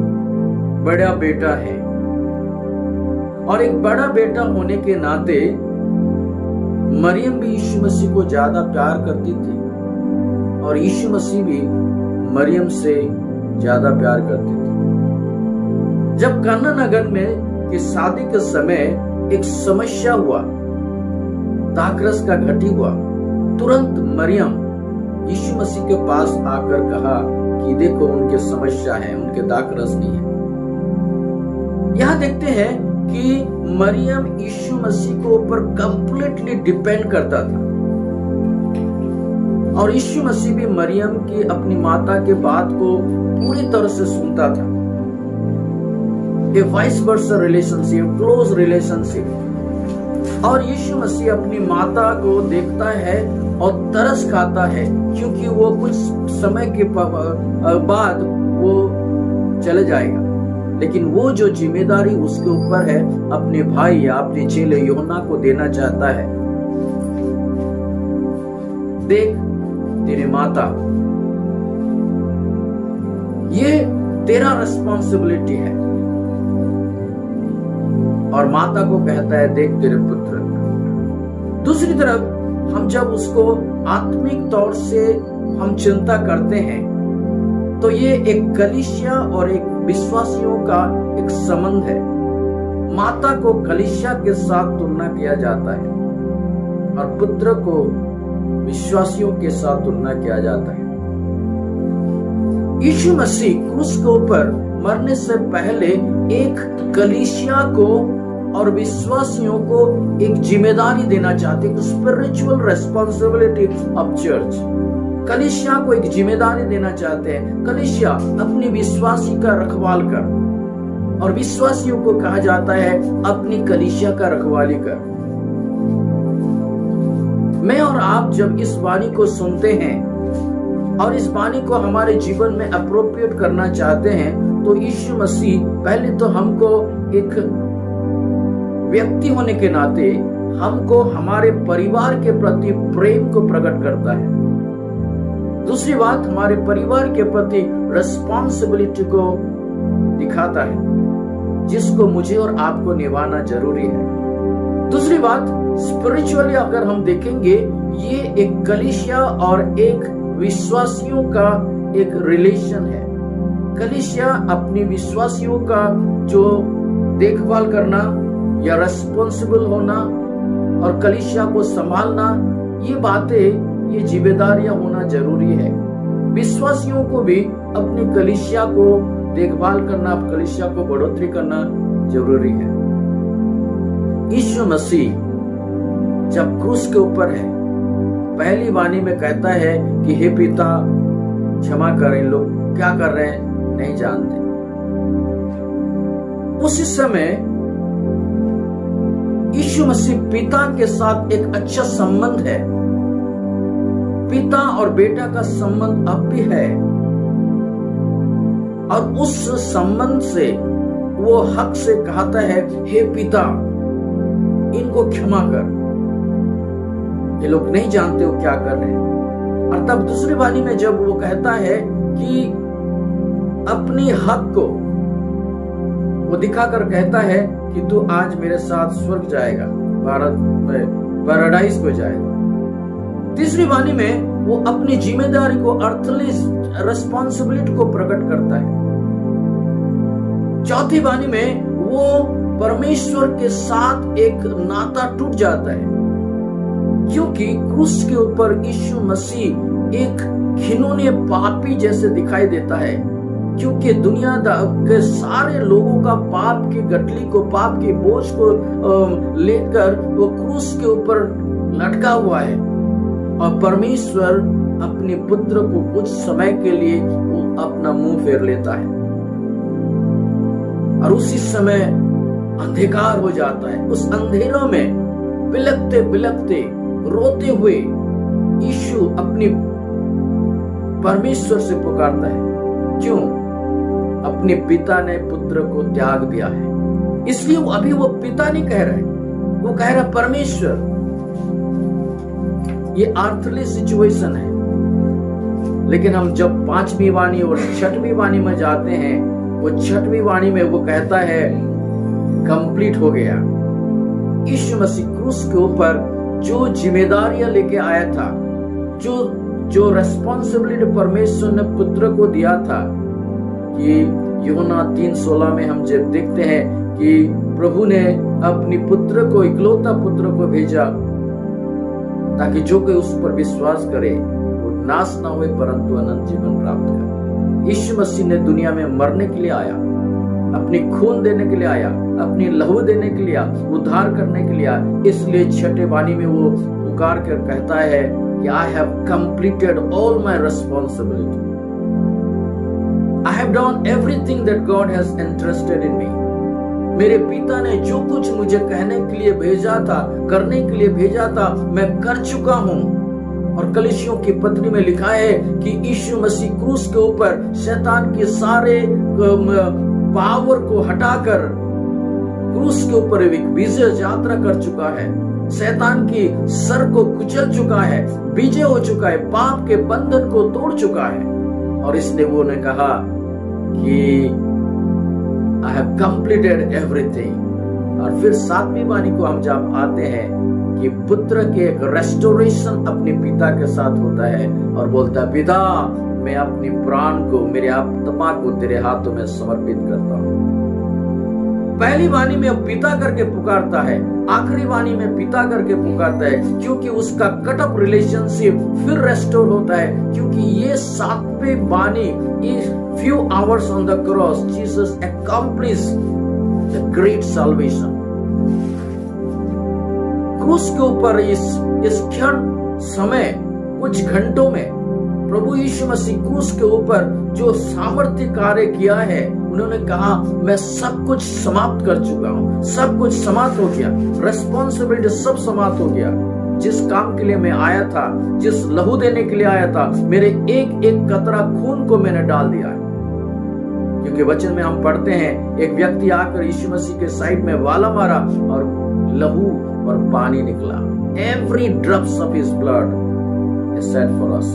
बड़ा बेटा है, और एक बड़ा बेटा होने के नाते मरियम भी यीशु मसीह को ज्यादा प्यार करती थी, और यीशु मसीह भी मरियम से ज्यादा प्यार करती थी। जब काना नगर में की शादी के समय एक समस्या हुआ, दाखरस का घटी हुआ, तुरंत मरियम यीशु मसीह के पास आकर कहा कि देखो उनके समस्या है, उनके दाखरस नहीं है। यहां देखते हैं कि मरियम यीशु मसीह के ऊपर कंप्लीटली डिपेंड करता था, और यीशु मसीह भी मरियम की अपनी माता के बात को पूरी तरह से सुनता था। A vice versa relationship, close relationship. और यीशु मसीह अपनी माता को देखता है और तरस खाता है, क्योंकि वो कुछ समय के बाद वो चले जाएगा, लेकिन वो जो जिम्मेदारी उसके ऊपर है अपने भाई या अपने चेले यूहन्ना को देना चाहता है। देख तेरी माता, ये तेरा रिस्पॉन्सिबिलिटी है। और माता को कहता है देख तेरे पुत्र। दूसरी तरफ हम जब उसको आत्मिक तौर से हम चिंता करते हैं, तो ये एक कलीसिया और एक विश्वासियों का एक संबंध है। माता को कलीसिया के साथ तुलना किया जाता है और पुत्र को विश्वासियों के साथ तुलना किया जाता है। यीशु मसीह क्रूस के ऊपर मरने से पहले एक कलीसिया को और विश्वासियों को एक जिम्मेदारी देना चाहते हैं, स्पिरिचुअल रेस्पॉन्सिबिलिटी ऑफ चर्च। कलीसिया को एक जिम्मेदारी देना चाहते हैं। कलीसिया अपनी विश्वासी का रखवाल कर, और विश्वासियों को कहा जाता है अपनी कलीसिया का रखवाली कर। मैं और आप जब इस वाणी को सुनते हैं और इस वाणी को हमारे जीवन में अप्रोप्रिएट करना चाहते हैं, तो यीशु मसीह पहले तो हमको एक व्यक्ति होने के नाते हमको हमारे परिवार के प्रति प्रेम को प्रकट करता है। दूसरी बात, हमारे परिवार के प्रति रिस्पॉन्सिबिलिटी को दिखाता है, जिसको मुझे और आपको निभाना जरूरी है। दूसरी बात, स्पिरिचुअली अगर हम देखेंगे, ये एक कलीसिया और एक विश्वासियों का एक रिलेशन है। कलीसिया अपनी विश्वासियों का जो देखभाल करना या रेस्पॉन्सिबल होना और कलीसिया को संभालना, ये बातें, ये जिम्मेदारियां होना जरूरी है। विश्वासियों को भी अपनी कलीसिया को देखभाल करना, कलीसिया को बढ़ोतरी करना जरूरी है। यीशु मसीह जब क्रूस के ऊपर है, पहली वाणी में कहता है कि हे पिता क्षमा करें, लोग क्या कर रहे हैं नहीं जानते। उसी समय यीशु मसीह पिता के साथ एक अच्छा संबंध है। पिता और बेटा का संबंध अब भी है, और उस संबंध से वो हक से कहता है हे पिता इनको क्षमा कर, ये लोग नहीं जानते वो क्या कर रहे हैं। और तब दूसरी वाणी में जब वो कहता है कि अपनी हक को वो दिखाकर कहता है कि तू आज मेरे साथ स्वर्ग जाएगा, भारत में पैराडाइज को जाएगा। तीसरी वाणी में वो अपनी जिम्मेदारी को, अर्थली रिस्पॉन्सिबिलिटी को प्रकट करता है। चौथी वाणी में वो परमेश्वर के साथ एक नाता टूट जाता है, क्योंकि क्रूस के ऊपर यीशु मसीह एक घिनौने पापी जैसे दिखाई देता है, क्योंकि दुनिया के सारे लोगों का पाप की गठली को, पाप के बोझ को लेकर वो क्रूस के ऊपर लटका हुआ है, और परमेश्वर अपने पुत्र को कुछ समय के लिए वो अपना मुंह फेर लेता है, और उसी समय अंधकार हो जाता है। उस अंधेरों में बिलखते बिलखते रोते हुए यीशु अपनी परमेश्वर से पुकारता है। क्यों? अपने पिता ने पुत्र को त्याग दिया है, इसलिए वो अभी वो पिता नहीं कह रहे, वो कह रहा परमेश्वर। ये अर्थली सिचुएशन है, लेकिन हम जब पांचवी वाणी और छठवीं वाणी में जाते हैं, वो छठवीं वाणी में वो कहता है कंप्लीट हो गया। यीशु मसीह क्रूस के ऊपर जो जिम्मेदारियां लेके आया था, जो रेस्पॉन्सिबिलिटी परमेश्वर ने पुत्र को दिया था, कि यूहन्ना 3:16 में हम जब देखते हैं कि प्रभु ने अपनी पुत्र को, इकलौता पुत्र को भेजा, ताकि जो कोई उस पर विश्वास करे वो नाश ना होए परंतु अनंत जीवन प्राप्त करे। यीशु मसीह ने दुनिया में मरने के लिए आया, अपनी खून देने के लिए आया, अपनी लहू देने के लिए आया, उद्धार करने के लिए आया। इसलिए छठे वाणी में वो पुकार कर कहता है कि I have completed all my responsibility, I have done everything that God has entrusted in me. मेरे पिता ने जो कुछ मुझे कहने के लिए भेजा था, करने के लिए भेजा था, मैं कर चुका हूं। और कलीसियों की पत्री में लिखा है कि यीशु मसीह क्रूस के ऊपर शैतान के सारे पावर को हटाकर क्रूस के ऊपर एक विजय यात्रा कर चुका है, शैतान की सर को कुचल चुका है, विजय हो चुका है, पाप के बंधन को तोड़ चुका है। और इसलिए वो ने कहा कि I have completed everything। और फिर सातवीं वाणी को हम जब आते हैं कि पुत्र के एक रेस्टोरेशन अपने पिता के साथ होता है, और बोलता है पिता मैं अपनी प्राण को, मेरे आत्मा को तेरे हाथों में समर्पित करता हूं। पहली वाणी में पिता करके पुकारता है, आखिरी वाणी में पिता करके पुकारता है, क्योंकि उसका कट अप रिलेशनशिप फिर रेस्टोर होता है। क्योंकि ये सातवीं वाणी, इस few hours on the cross, Jesus accomplished the great salvation। क्रूस के ऊपर इस क्षण समय कुछ घंटों में प्रभु यीशु मसीह क्रूस के ऊपर जो सामर्थ्य कार्य किया है, उन्होंने कहा मैं सब कुछ समाप्त कर चुका हूं, सब कुछ समाप्त हो गया, रेस्पॉन्सिबिलिटी सब समाप्त हो गया। जिस काम के लिए मैं आया था, जिस लहू देने के लिए आया था, मेरे एक एक कतरा खून को मैंने डाल दिया है। क्योंकि वचन में हम पढ़ते हैं एक व्यक्ति आकर यीशु मसीह के साइड में वाला मारा और लहू और पानी निकला। Every drops of his blood is shed for us।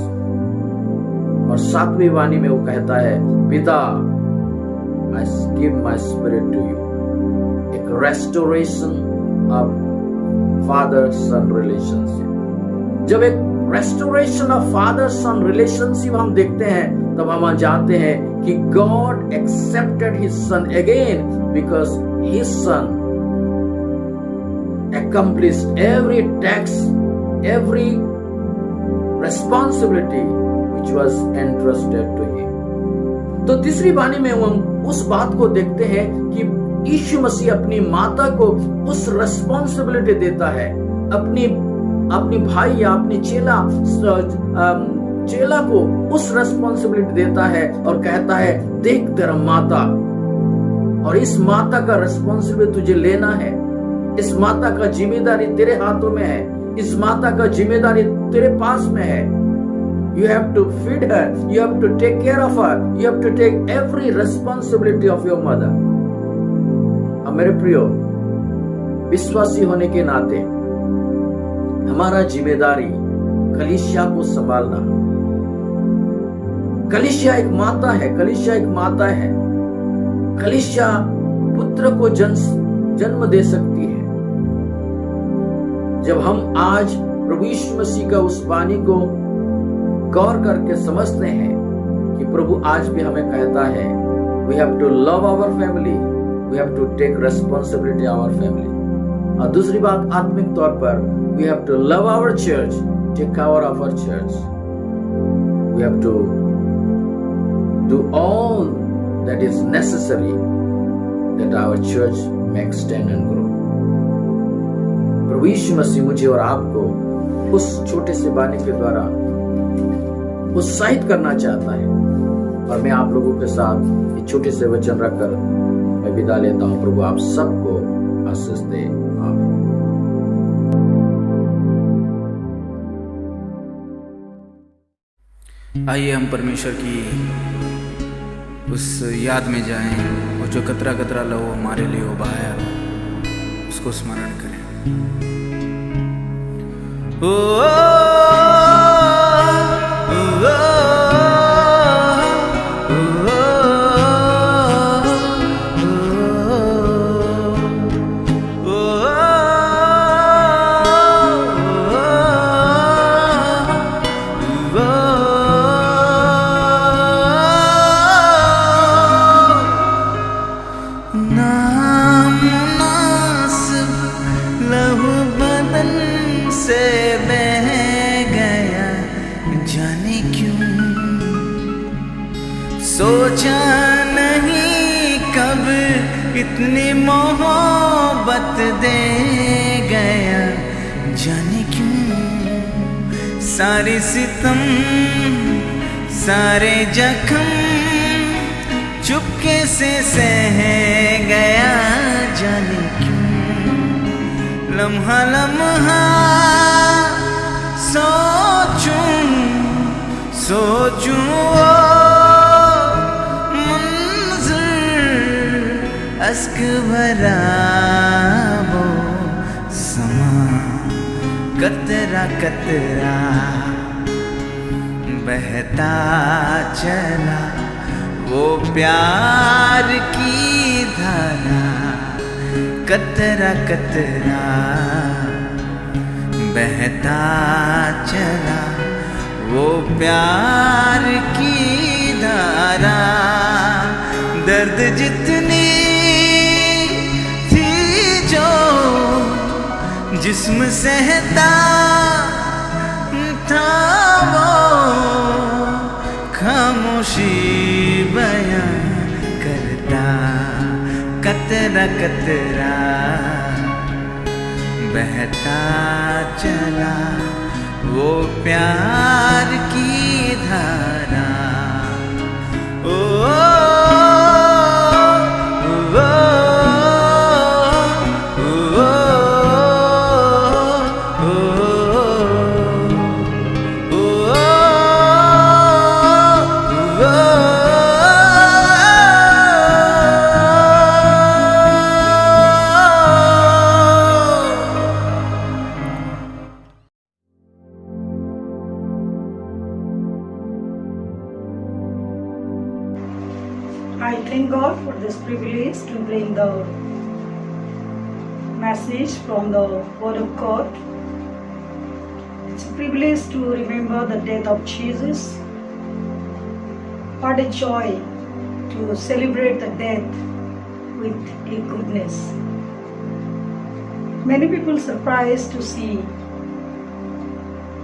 और सातवीं वाणी में वो कहता है पिता I give my spirit to you। एक restoration of father son relationship। जब एक restoration of father son relationship हम देखते हैं, तब हम जानते हैं कि God accepted his son again because his son accomplished every task, every responsibility which was entrusted to him। तो तीसरी वाणी में हम उस बात को देखते हैं कि यीशु मसीह अपनी माता को उस रेस्पॉन्सिबिलिटी देता है, अपनी भाई या अपनी चेला को उस रेस्पॉन्सिबिलिटी देता है और कहता है देख तेरा माता, और इस माता का रेस्पॉन्सिबिलिटी तुझे लेना है, इस माता का जिम्मेदारी तेरे हाथों में है, इस माता का जिम्मेदारी तेरे पास में है। You have to feed her, you have to take care of her, you have to take every responsibility of your mother। अब मेरे प्रियो, विश्वासी होने के नाते हमारा जिम्मेदारी कलीसिया को संभालना। कलीसिया एक माता है, कलीसिया एक माता है। कलीसिया पुत्र को जन्म दे सकती है। जब हम आज प्रभु यीशु मसीह का उस वाणी को गौर करके समझते हैं कि प्रभु आज भी हमें कहता है, we have to love our family, we have to take responsibility our family. और दूसरी बात, आत्मिक तौर पर we have to love our church, take care of our church, we have to do all that is necessary that our church may extend and grow। प्रभु यीशु मसीह मुझे और आपको उस छोटे से वाणी के द्वारा उत्साहित करना चाहता है, और मैं आप लोगों के साथ ये छोटे से वचन रखकर मैं विदा लेता हूं। प्रभु आप सबको आशीष दे, आमीन। आइए हम परमेश्वर की उस याद में जाएं, और जो कतरा कतरा लहू हमारे लिए वो बहाया उसको स्मरण करें। ओ, सोचा नहीं कब इतनी मोहब्बत दे गया, जाने क्यों सारे सितम सारे जख्म चुपके से सह गया, जाने क्यों लम्हा लम्हा सोचूं अश्क भरा वो समा, कतरा कतरा बहता चला वो प्यार की धारा, कतरा कतरा बहता चला वो प्यार की धारा। दर्द जितनी जिस्म सहता था वो खामोशी बयां करता, कतरा कतरा बहता चला वो प्यार की धारा। ओ I thank God for this privilege to bring the message from the Word of God. It's a privilege to remember the death of Jesus. What a joy to celebrate the death with a goodness. Many people surprised to see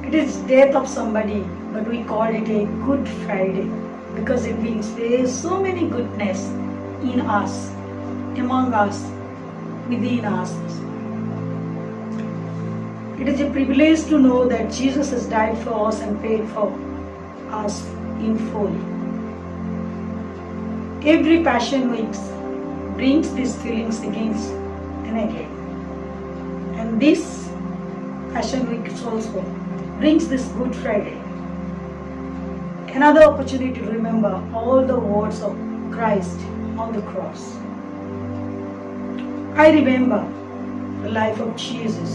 it is death of somebody, but we call it a Good Friday, because it means there is so many goodness in us, among us, within us. It is a privilege to know that Jesus has died for us and paid for us in full. Every Passion Week brings these feelings again and again. And this Passion Week also brings this Good Friday. Another opportunity to remember all the words of Christ on the cross. I remember the life of Jesus.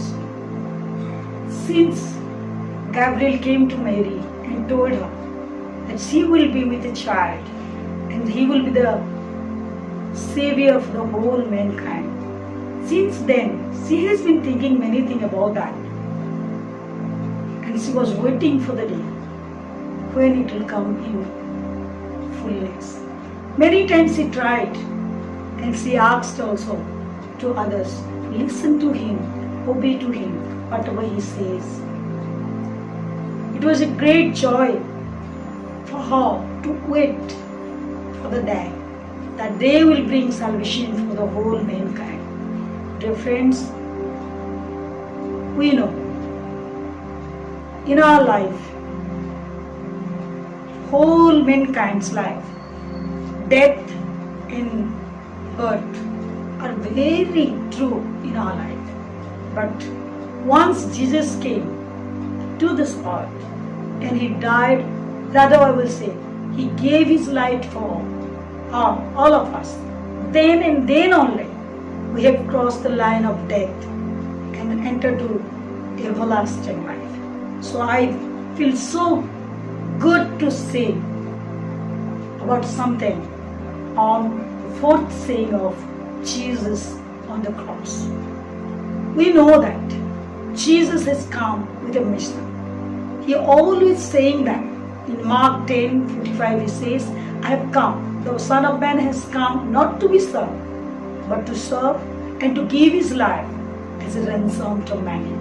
Since Gabriel came to Mary and told her that she will be with a child and he will be the savior of the whole mankind. Since then, she has been thinking many things about that. and she was waiting for the day when it will come in fullness. Many times she tried, and she asked also to others, listen to him, obey to him, whatever he says. It was a great joy for her to wait for the day that they will bring salvation for the whole mankind. Dear friends, we know in our life, whole mankind's life, death and birth are very true in our life. But once Jesus came to this earth and he died, rather I will say, he gave his life for all of us. Then and then only we have crossed the line of death and entered to everlasting life. So I feel so good to say about something on the fourth saying of Jesus on the cross. We know that Jesus has come with a mission. He always saying that. In Mark 10:55 he says, I have come, the Son of Man has come not to be served, but to serve and to give his life as a ransom to many.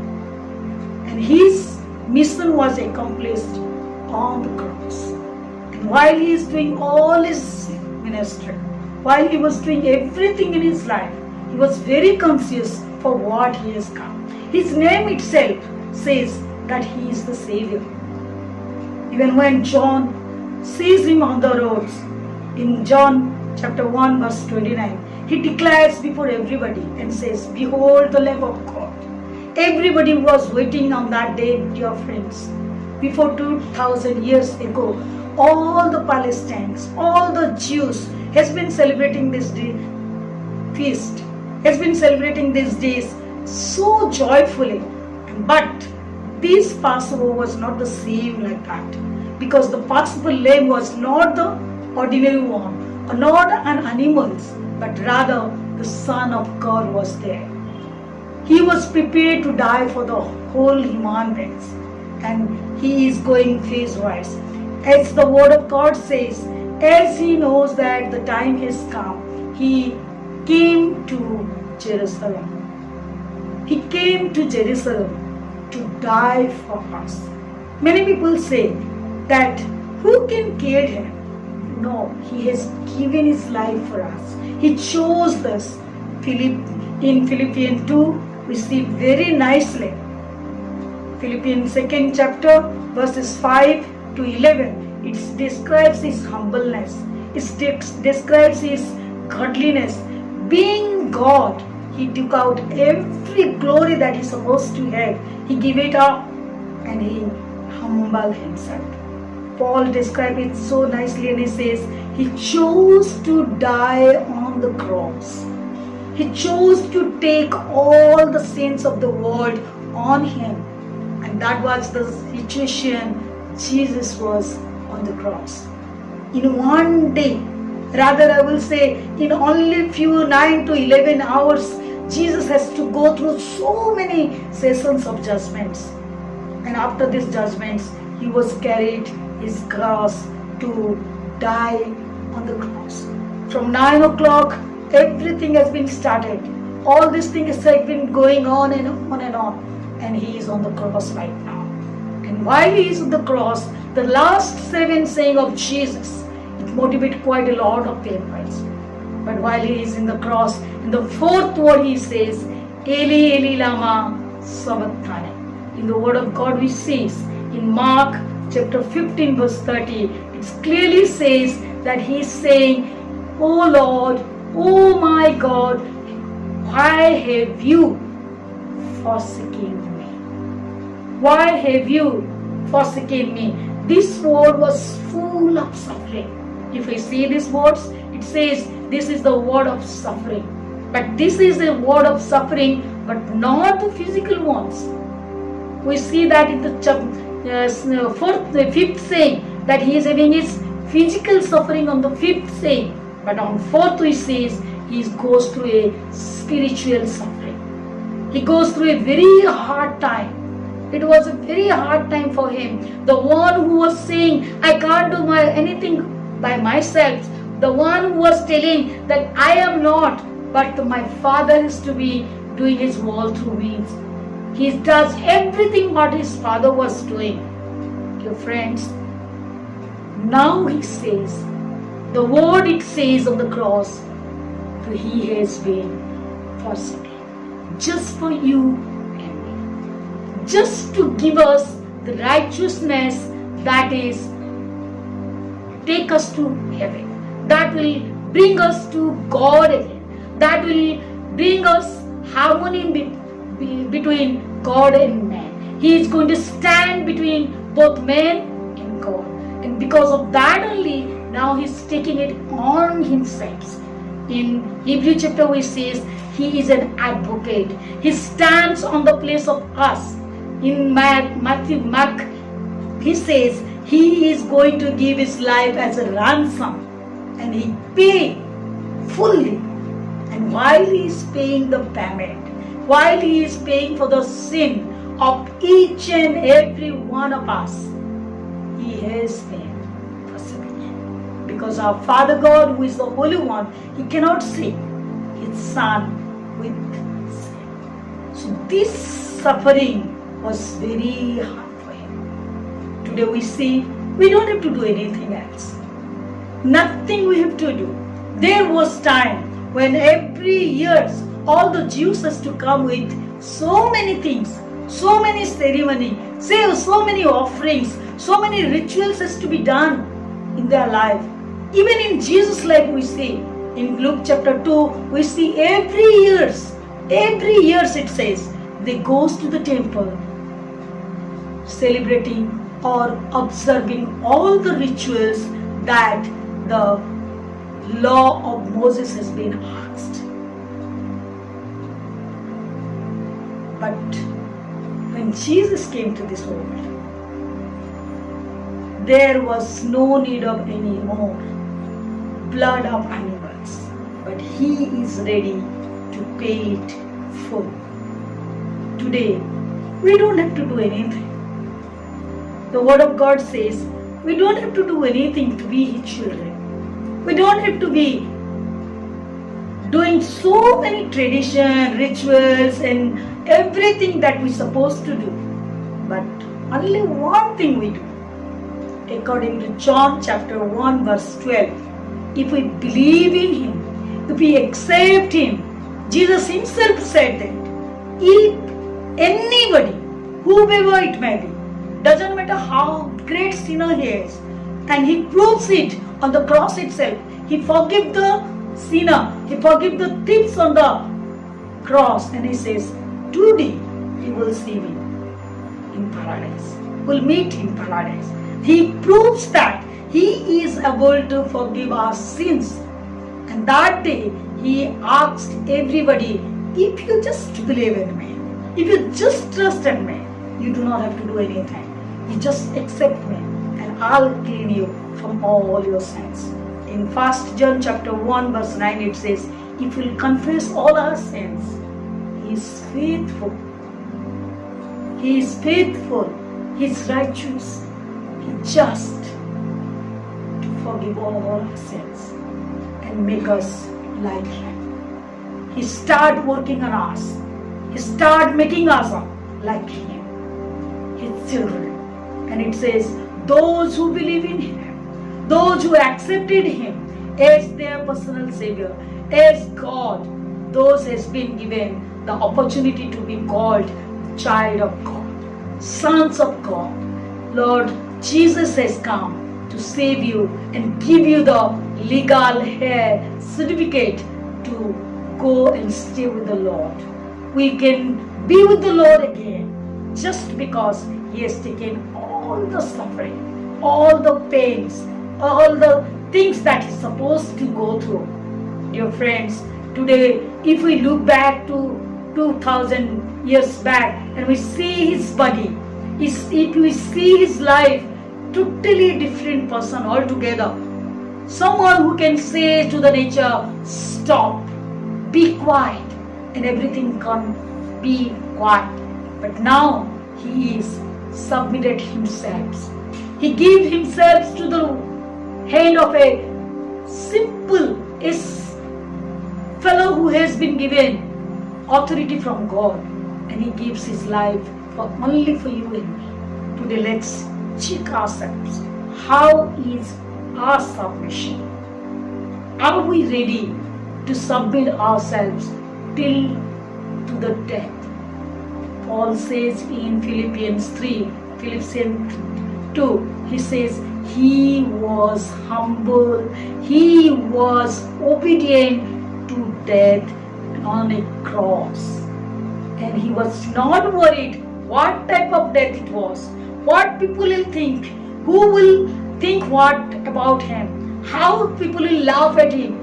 And his mission was accomplished on the cross. And while he is doing all his ministry, while he was doing everything in his life, he was very conscious for what he has come. His name itself says that he is the Savior. Even when John sees him on the roads, in John chapter 1 verse 29, he declares before everybody and says, behold the Lamb of God. Everybody was waiting on that day, dear friends. Before 2000 years ago, all the Palestinians, all the Jews has been celebrating this day, feast, has been celebrating these days so joyfully. But this Passover was not the same like that, because the Passover lamb was not the ordinary one, or not an animal, but rather the Son of God was there. He was prepared to die for the whole human beings, and he is going phase-wise. As the word of God says, as he knows that the time has come, he came to Jerusalem. He came to Jerusalem to die for us. Many people say that who can kill him? No, he has given his life for us. He chose this. In Philippians 2, we see very nicely. Philippians 2nd chapter, verses 5 to 11. It describes his humbleness. It describes his godliness. Being God, he took out every glory that he's supposed to have. He gave it up and he humbled himself. Paul describes it so nicely and he says, he chose to die on the cross. He chose to take all the sins of the world on him. And that was the situation Jesus was on the cross. In one day, rather I will say in only few 9 to 11 hours, Jesus has to go through so many sessions of judgments. And after these judgments, he was carried his cross to die on the cross. From 9 o'clock, everything has been started. All these things have been going on and on and on. And he is on the cross right now. And while he is on the cross, the last 7 saying of Jesus, it motivated quite a lot of people. But while he is in the cross, in the 4th word he says, Eli, Eli, lama sabachthani. In the word of God we see, in Mark chapter 15 verse 30, it clearly says that he is saying, O Lord, O my God, why have you forsaken me? Why have you forsaken me? This word was full of suffering. If we see these words, it says this is the word of suffering. But this is a word of suffering, but not the physical ones. We see that in the 5th saying that he is having his physical suffering on the 5th saying. But on 4th he says he goes through a spiritual suffering. He goes through a very hard time. It was a very hard time for him. The one who was saying, I can't do anything by myself. The one who was telling that I am not, but my Father is to be doing his work through me. He does everything what his Father was doing. Dear friends, now he says, the word it says on the cross, for he has been forsaken. Just for you and me. Just to give us the righteousness that is take us to heaven. That will bring us to God again. That will bring us harmony between God and man. He is going to stand between both man and God. And because of that only, now he's taking it on himself. In Hebrew chapter we says he is an advocate. He stands on the place of us. In Mark, he says he is going to give his life as a ransom. And he paid fully. And while he is paying the payment, while he is paying for the sin of each and every one of us, he has been forsaken. Because our Father God, who is the Holy One, he cannot see his Son with sin. So this suffering was very hard for him. Today we see we don't have to do anything else. Nothing we have to do. There was time when every year all the Jews has to come with so many things, so many ceremony, so many offerings, so many rituals has to be done in their life. Even in Jesus' life we see, in Luke chapter 2, we see every year it says, they goes to the temple celebrating or observing all the rituals that the law of Moses has been asked. But when Jesus came to this world, there was no need of any more blood of animals, but he is ready to pay it full. Today, we don't have to do anything. The word of God says we don't have to do anything to be his children. We don't have to be doing so many tradition, rituals and everything that we're supposed to do. But only one thing we do. According to John chapter 1 verse 12, if we believe in him, if we accept him, Jesus himself said that if anybody, whoever it may be, doesn't matter how great sinner he is, and he proves it on the cross itself, he forgives the sinner, he forgives the thieves on the cross, and he says, today he will see me in paradise, will meet in paradise. He proves that he is able to forgive our sins. And that day he asked everybody, if you just believe in me, if you just trust in me, you do not have to do anything. You just accept me and I'll clean you from all your sins. In 1 John chapter 1 verse 9 it says, if we'll confess all our sins, he is faithful. He is faithful. He is righteous. He is just to forgive all our sins and make us like him. He start working on us. He start making us like him, his children. And it says, those who believe in him, those who accepted him as their personal savior, as God, those has been given the opportunity to be called child of God, sons of God. Lord, Jesus has come to save you and give you the legal certificate to go and stay with the Lord. We can be with the Lord again just because he has taken all the suffering, all the pains, all the things that he's supposed to go through. Dear friends, today if we look back to 2000 years back and we see his body, if we see his life, totally different person altogether. Someone who can say to the nature, stop, be quiet, and everything can be quiet. But now he is submitted himself. He gave himself to the hand of a simple fellow who has been given authority from God, and he gives his life only for you and me. Today let's check ourselves. How is our submission? Are we ready to submit ourselves till to the death? Paul says in Philippians 2, he says, he was humble, he was obedient to death on a cross. And he was not worried what type of death it was, what people will think, who will think what about him, how people will laugh at him.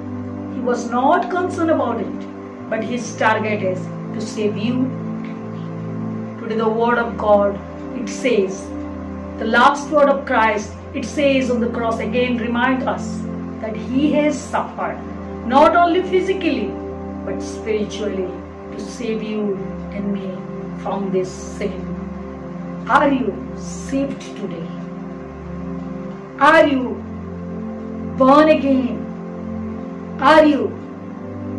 He was not concerned about it, but his target is to save you. Today the word of God, it says, the last word of Christ, it says on the cross again, remind us that he has suffered, not only physically, but spiritually, to save you and me from this sin. Are you saved today? Are you born again? Are you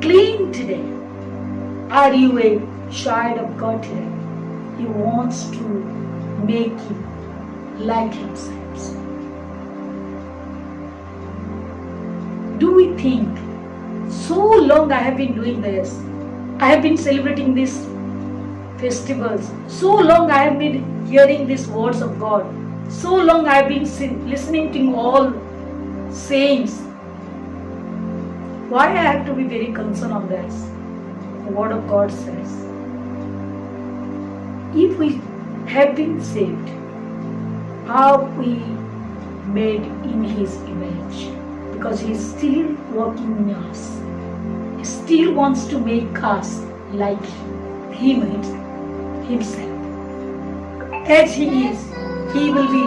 clean today? Are you a child of God today? He wants to make you like himself. Do we think, so long I have been doing this, I have been celebrating these festivals, so long I have been hearing these words of God, so long I have been listening to all sayings, why I have to be very concerned on this? The word of God says, if we have been saved, are we made in his image? Because he is still working in us. He still wants to make us like him himself. As he is, he will be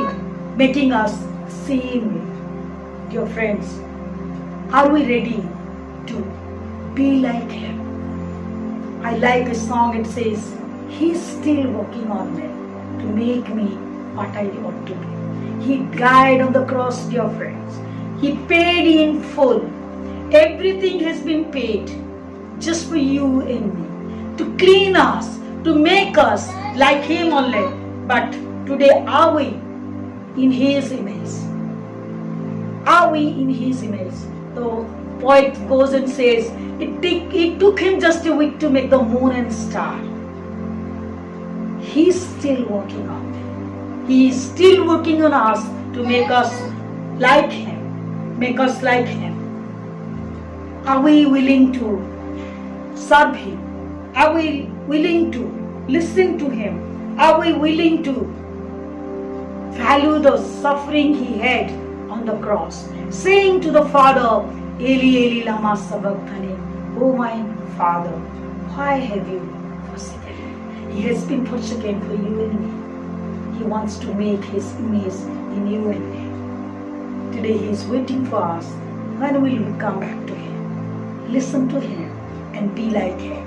making us same way. Dear friends, are we ready to be like him? I like a song, it says, he's still working on me to make me what I ought to be. He died on the cross, dear friends. He paid in full. Everything has been paid just for you and me, to clean us, to make us like him only. But today, are we in his image? Are we in his image? The poet goes and says, it took him just a week to make the moon and star. He's still working on it. He is still working on us to make us like him. Make us like him. Are we willing to serve him? Are we willing to listen to him? Are we willing to value the suffering he had on the cross? Saying to the Father, Eli, Eli, lama sabachthani. Oh my Father, why have you forsaken me? He has been forsaken for you and me. He wants to make his image in you and me. Today he is waiting for us. When will we come back to him? Listen to him and be like him.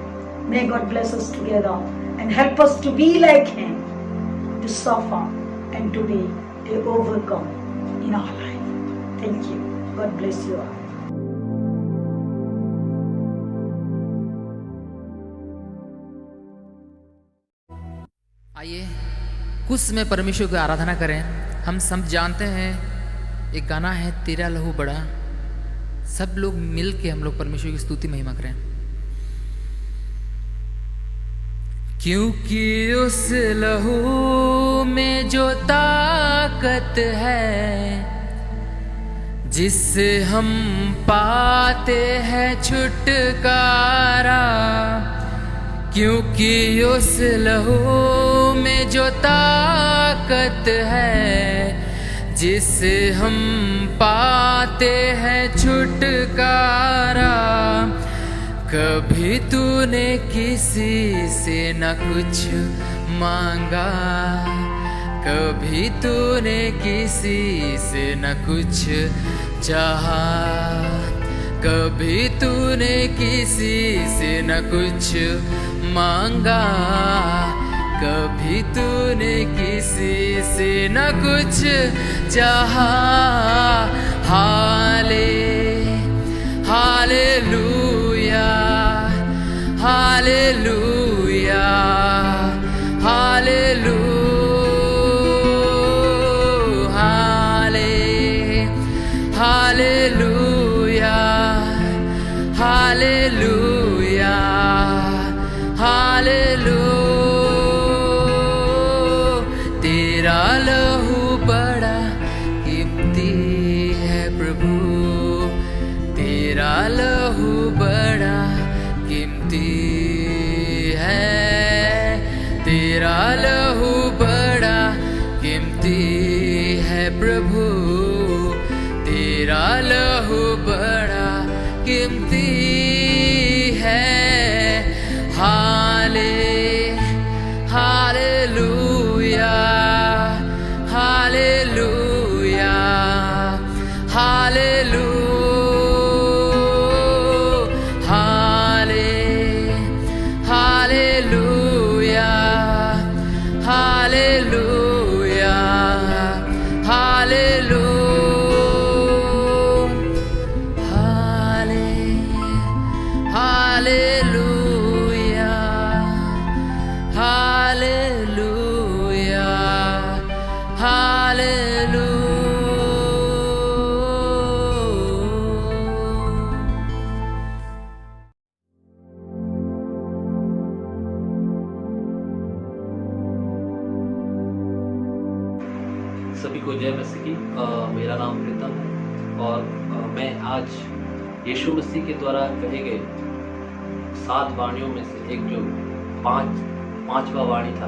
May God bless us together and help us to be like him, to suffer and to be an overcomer in our life. Thank you. God bless you all. आइए कुछ समय परमेश्वर की आराधना करें। हम सब जानते हैं एक गाना है तेरा लहू बड़ा। सब लोग मिल के हम लोग परमेश्वर की स्तुति महिमा करें। क्योंकि उस लहू में जो ताकत है, जिससे हम पाते हैं छुटकारा। क्योंकि उस लहू में जो ताकत है, जिससे हम पाते हैं छुटकारा। कभी तूने किसी से न कुछ मांगा, कभी तूने किसी से न कुछ चाहा, कभी तूने किसी से न कुछ मांगा, कभी तूने किसी से न कुछ चाहा। Hallelujah hallelujah hallelujah hallelujah hallelujah hallelujah. तेरा लहू बड़ा कीमती है प्रभु, तेरा लहू बड़ा कीमती है, तेरा लहू बड़ा कीमती है प्रभु, तेरा लहू बड़ा कीमती है। Hallelujah hallelujah hallelujah hallelujah hallelujah hallelujah hallelujah सभी को जय मसीह की। मेरा नाम प्रीतम है और मैं आज यीशु मसीह के द्वारा कहे गए 7 वाणियों में से एक जो पांचवा वाणी था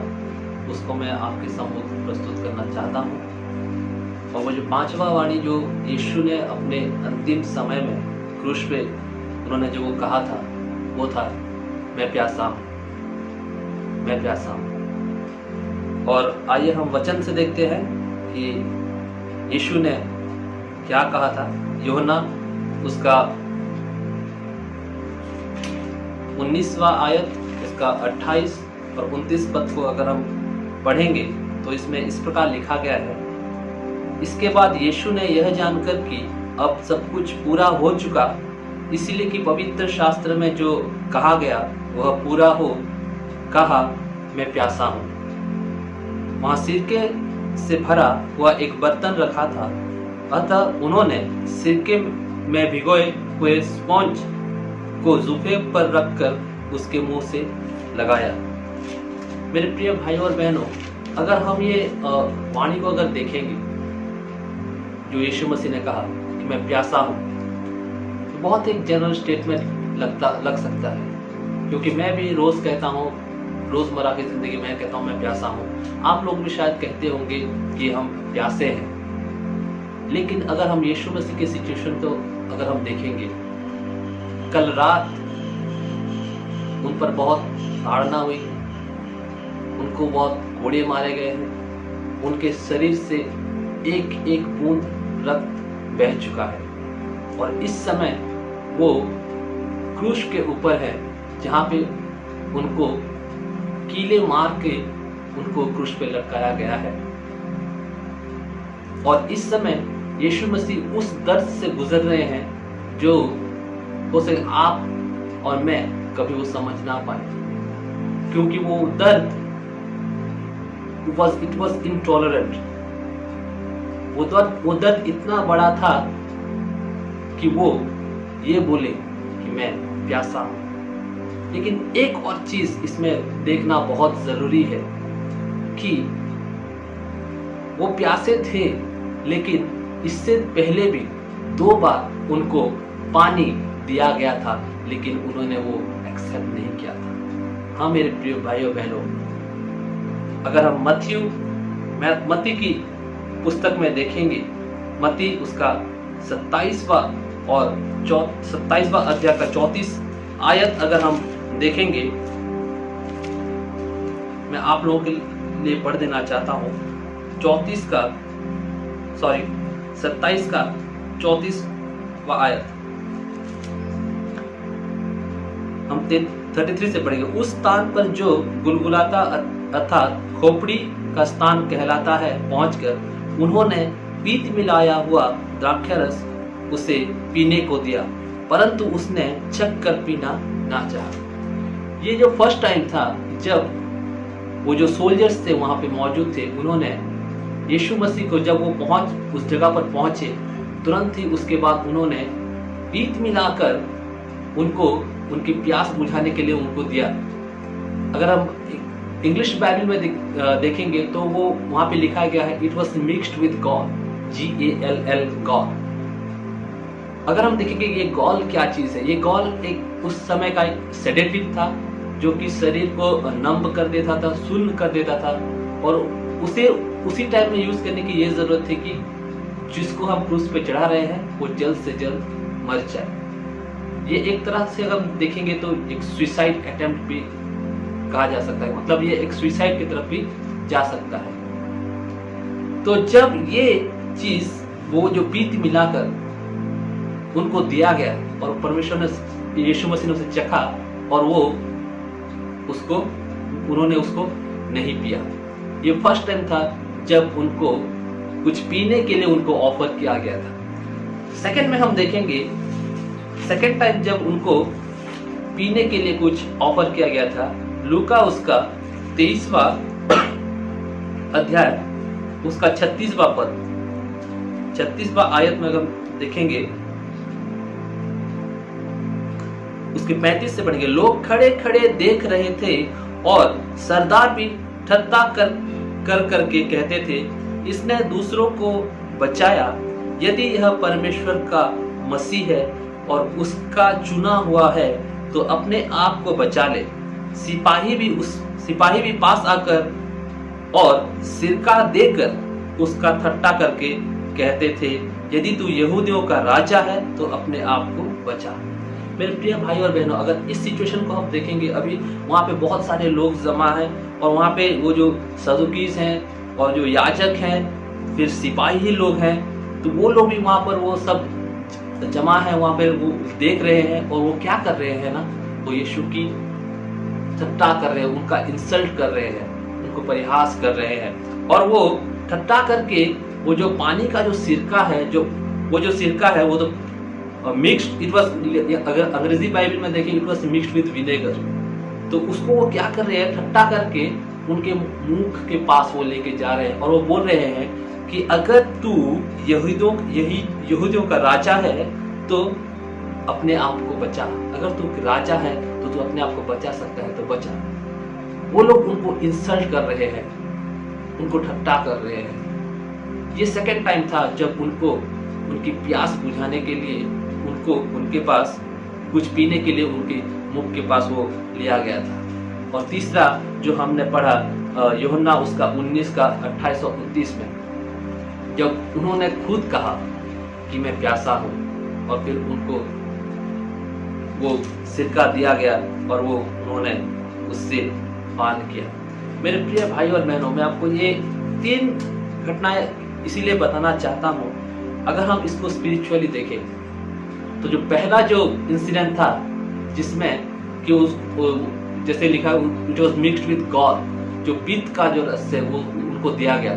उसको मैं आपके सम्मुख प्रस्तुत करना चाहता हूँ। और वो जो 5वां वाणी जो यीशु ने अपने अंतिम समय में क्रूस पे उन्होंने जो वो कहा था वो था, मैं प्यासा हूँ, मैं प्यासा हूँ। और आइए हम वचन से देखते हैं कि यीशु ने क्या कहा था। यूहन्ना उसका 19वां आयत इसका 28 और 29 पद को अगर हम पढ़ेंगे तो इसमें इस प्रकार लिखा गया है। इसके बाद यीशु ने यह जानकर कि अब सब कुछ पूरा हो चुका, इसीलिए कि पवित्र शास्त्र में जो कहा गया वह पूरा हो, कहा, मैं प्यासा हूँ। वहाँ सिरके से भरा हुआ एक बर्तन रखा था, अतः उन्होंने सिरके में भिगोए हुए स्पॉन्ज को जुफे पर रखकर उसके मुंह से लगाया। मेरे प्रिय भाइयों और बहनों, अगर हम ये वाणी को अगर देखेंगे जो यीशु मसीह ने कहा कि मैं प्यासा हूँ, तो बहुत एक जनरल स्टेटमेंट लग सकता है, क्योंकि मैं भी रोज कहता हूँ, रोजमर्रा की जिंदगी में कहता हूँ मैं प्यासा हूँ। आप लोग भी शायद कहते होंगे कि हम प्यासे हैं। लेकिन अगर हम यीशु मसीह के सिचुएशन को अगर हम देखेंगे, कल रात उन पर बहुत ताड़ना हुई, उनको बहुत कोड़े मारे गए हैं, उनके शरीर से एक एक बूंद रक्त बह चुका है और इस समय वो क्रूस के ऊपर है, जहाँ पे उनको कीले मार के उनको क्रूस पे लटकाया गया है। और इस समय यीशु मसीह उस दर्द से गुजर रहे हैं जो हो सके आप और मैं कभी वो समझ ना पाए, क्योंकि वो दर्द इट वॉज इंटॉलरेंट। वो दर्द इतना बड़ा था कि वो ये बोले कि मैं प्यासा हूं। लेकिन एक और चीज इसमें देखना बहुत जरूरी है कि वो प्यासे थे, लेकिन इससे पहले भी 2 बार उनको पानी दिया गया था, लेकिन उन्होंने वो एक्सेप्ट नहीं किया था। हाँ मेरे प्रिय भाइयों बहनों, अगर हम मत्ती की पुस्तक में देखेंगे, मत्ती उसका 27वां अध्याय का 34 आयत अगर हम देखेंगे, मैं आप लोगों के लिए पढ़ देना चाहता हूँ। 27 का 34वां आयत हम 33 से पढ़ेंगे। उस स्थान पर जो गुलगुलाता अर्थात खोपड़ी का स्थान कहलाता है पहुंचकर उन्होंने पीत मिलाया हुआ द्राक्षारस उसे पीने को दिया, परंतु उसने चख कर पीना ना चाहा। ये जो फर्स्ट टाइम था जब वो जो सोल्जर्स थे वहां पे मौजूद थे, उन्होंने यीशु मसीह को जब वो उस जगह पर पहुंचे, तुरंत ही उसके बाद उन्होंने पीत मिलाकर उनको उनकी प्यास बुझाने के लिए उनको दिया। अगर हम इंग्लिश बाइबल में देखेंगे तो वो वहां पे लिखा गया है, it was mixed with gall, GALL gall. अगर हम देखेंगे ये गॉल क्या चीज है, ये गॉल एक उस समय का एक सेडेटिव था जो कि शरीर को नंब कर देता था, सुन्न कर देता था, और उसे उसी टाइम में यूज करने की ये जरूरत थी कि जिसको हम क्रूस पे चढ़ा रहे हैं वो जल्द से जल्द मर जाए। ये एक तरह से अगर हम देखेंगे तो एक सुसाइड अटेम्प्ट भी कहा जा सकता है, मतलब ये एक सुसाइड की तरफ भी जा सकता है। तो जब ये चीज वो जो पीत मिलाकर उनको दिया गया और परमेश्वर ने, यीशु मसीह ने उसे चखा और वो उन्होंने उसको नहीं पिया। ये फर्स्ट टाइम था जब उनको कुछ पीने के लिए उनको ऑफर किया गया था। सेकंड में हम देखेंगे, सेकंड टाइम जब उनको पीने के लिए कुछ ऑफर किया गया था, लूका उसका 23वां अध्याय उसका 36वां पद, 36वां आयत में अगर देखेंगे उसके 35 से पढ़ेंगे। लोग खड़े खड़े देख रहे थे और सरदार भी ठट्ठा कर करके कहते थे, इसने दूसरों को बचाया, यदि यह परमेश्वर का मसीह है और उसका चुना हुआ है तो अपने आप को बचा ले। सिपाही भी पास आकर और सिरका देकर उसका ठट्ठा करके कहते थे, यदि तू यहूदियों का राजा है तो अपने आप को बचा। मेरे प्रिय भाई और बहनों, अगर इस सिचुएशन को हम देखेंगे, अभी वहाँ पे बहुत सारे लोग जमा हैं और वहाँ पे वो जो सदुकीज हैं और जो याजक हैं, फिर सिपाही लोग हैं, तो वो लोग भी वहाँ पर वो सब जमा है, वहाँ पे वो देख रहे हैं और वो क्या कर रहे हैं ना, वो यीशु की ठट्ठा कर रहे हैं, उनका इंसल्ट कर रहे हैं, उनको परिहास कर रहे हैं। और वो ठट्ठा करके वो जो पानी का जो सिरका है, वो जो सिरका है वो तो मिक्स्ड, इट वाज, अगर अंग्रेजी बाइबल में देखें, it was mixed with vinegar. तो उसको वो क्या कर रहे हैं, ठट्ठा करके उनके मुख के पास वो लेके जा रहे हैं और वो बोल रहे हैं कि अगर तू यहूदियों का राजा है तो अपने आप को बचा, अगर तू राजा है तो तू अपने आप को बचा सकता है तो बचा। वो लोग उनको इंसल्ट कर रहे हैं, उनको ठट्ठा कर रहे हैं। ये सेकंड टाइम था जब उनको उनकी प्यास बुझाने के लिए उनको उनके पास कुछ पीने के लिए उनके मुख के पास वो लिया गया था। और तीसरा जो हमने पढ़ा यूहन्ना उसका 19 का 28 और 29 में, जब उन्होंने खुद कहा कि मैं प्यासा हूँ और फिर उनको वो सिरका दिया गया और वो उन्होंने उससे पान किया। मेरे प्रिय भाई और बहनों, मैं आपको ये 3 घटनाएं इसीलिए बताना चाहता हूँ। अगर हम इसको स्पिरिचुअली देखें तो जो पहला जो इंसिडेंट था जिसमें कि जैसे लिखा it was mixed with gall, जो पीत का जो रस है वो उनको दिया गया।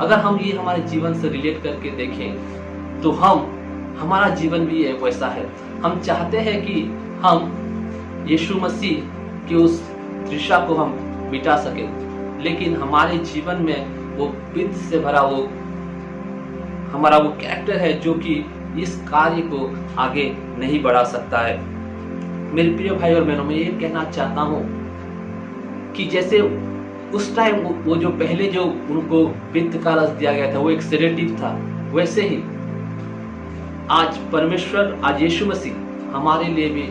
अगर हम ये हमारे जीवन से रिलेट करके देखें तो हमारा जीवन भी वैसा है। हम चाहते हैं कि हम यीशु मसीह की उस तृष्णा को हम मिटा सके, लेकिन हमारे जीवन में वो पीत से भरा वो हमारा वो कैरेक्टर है जो कि इस कार्य को आगे नहीं बढ़ा सकता है। मेरे प्रिय भाई और बहनों, मैं ये कहना चाहता हूँ कि जैसे उस टाइम वो जो पहले जो उनको पित्त का रस दिया गया था वो एक सेडेटिव था, वैसे ही आज परमेश्वर, आज यीशु मसीह हमारे लिए भी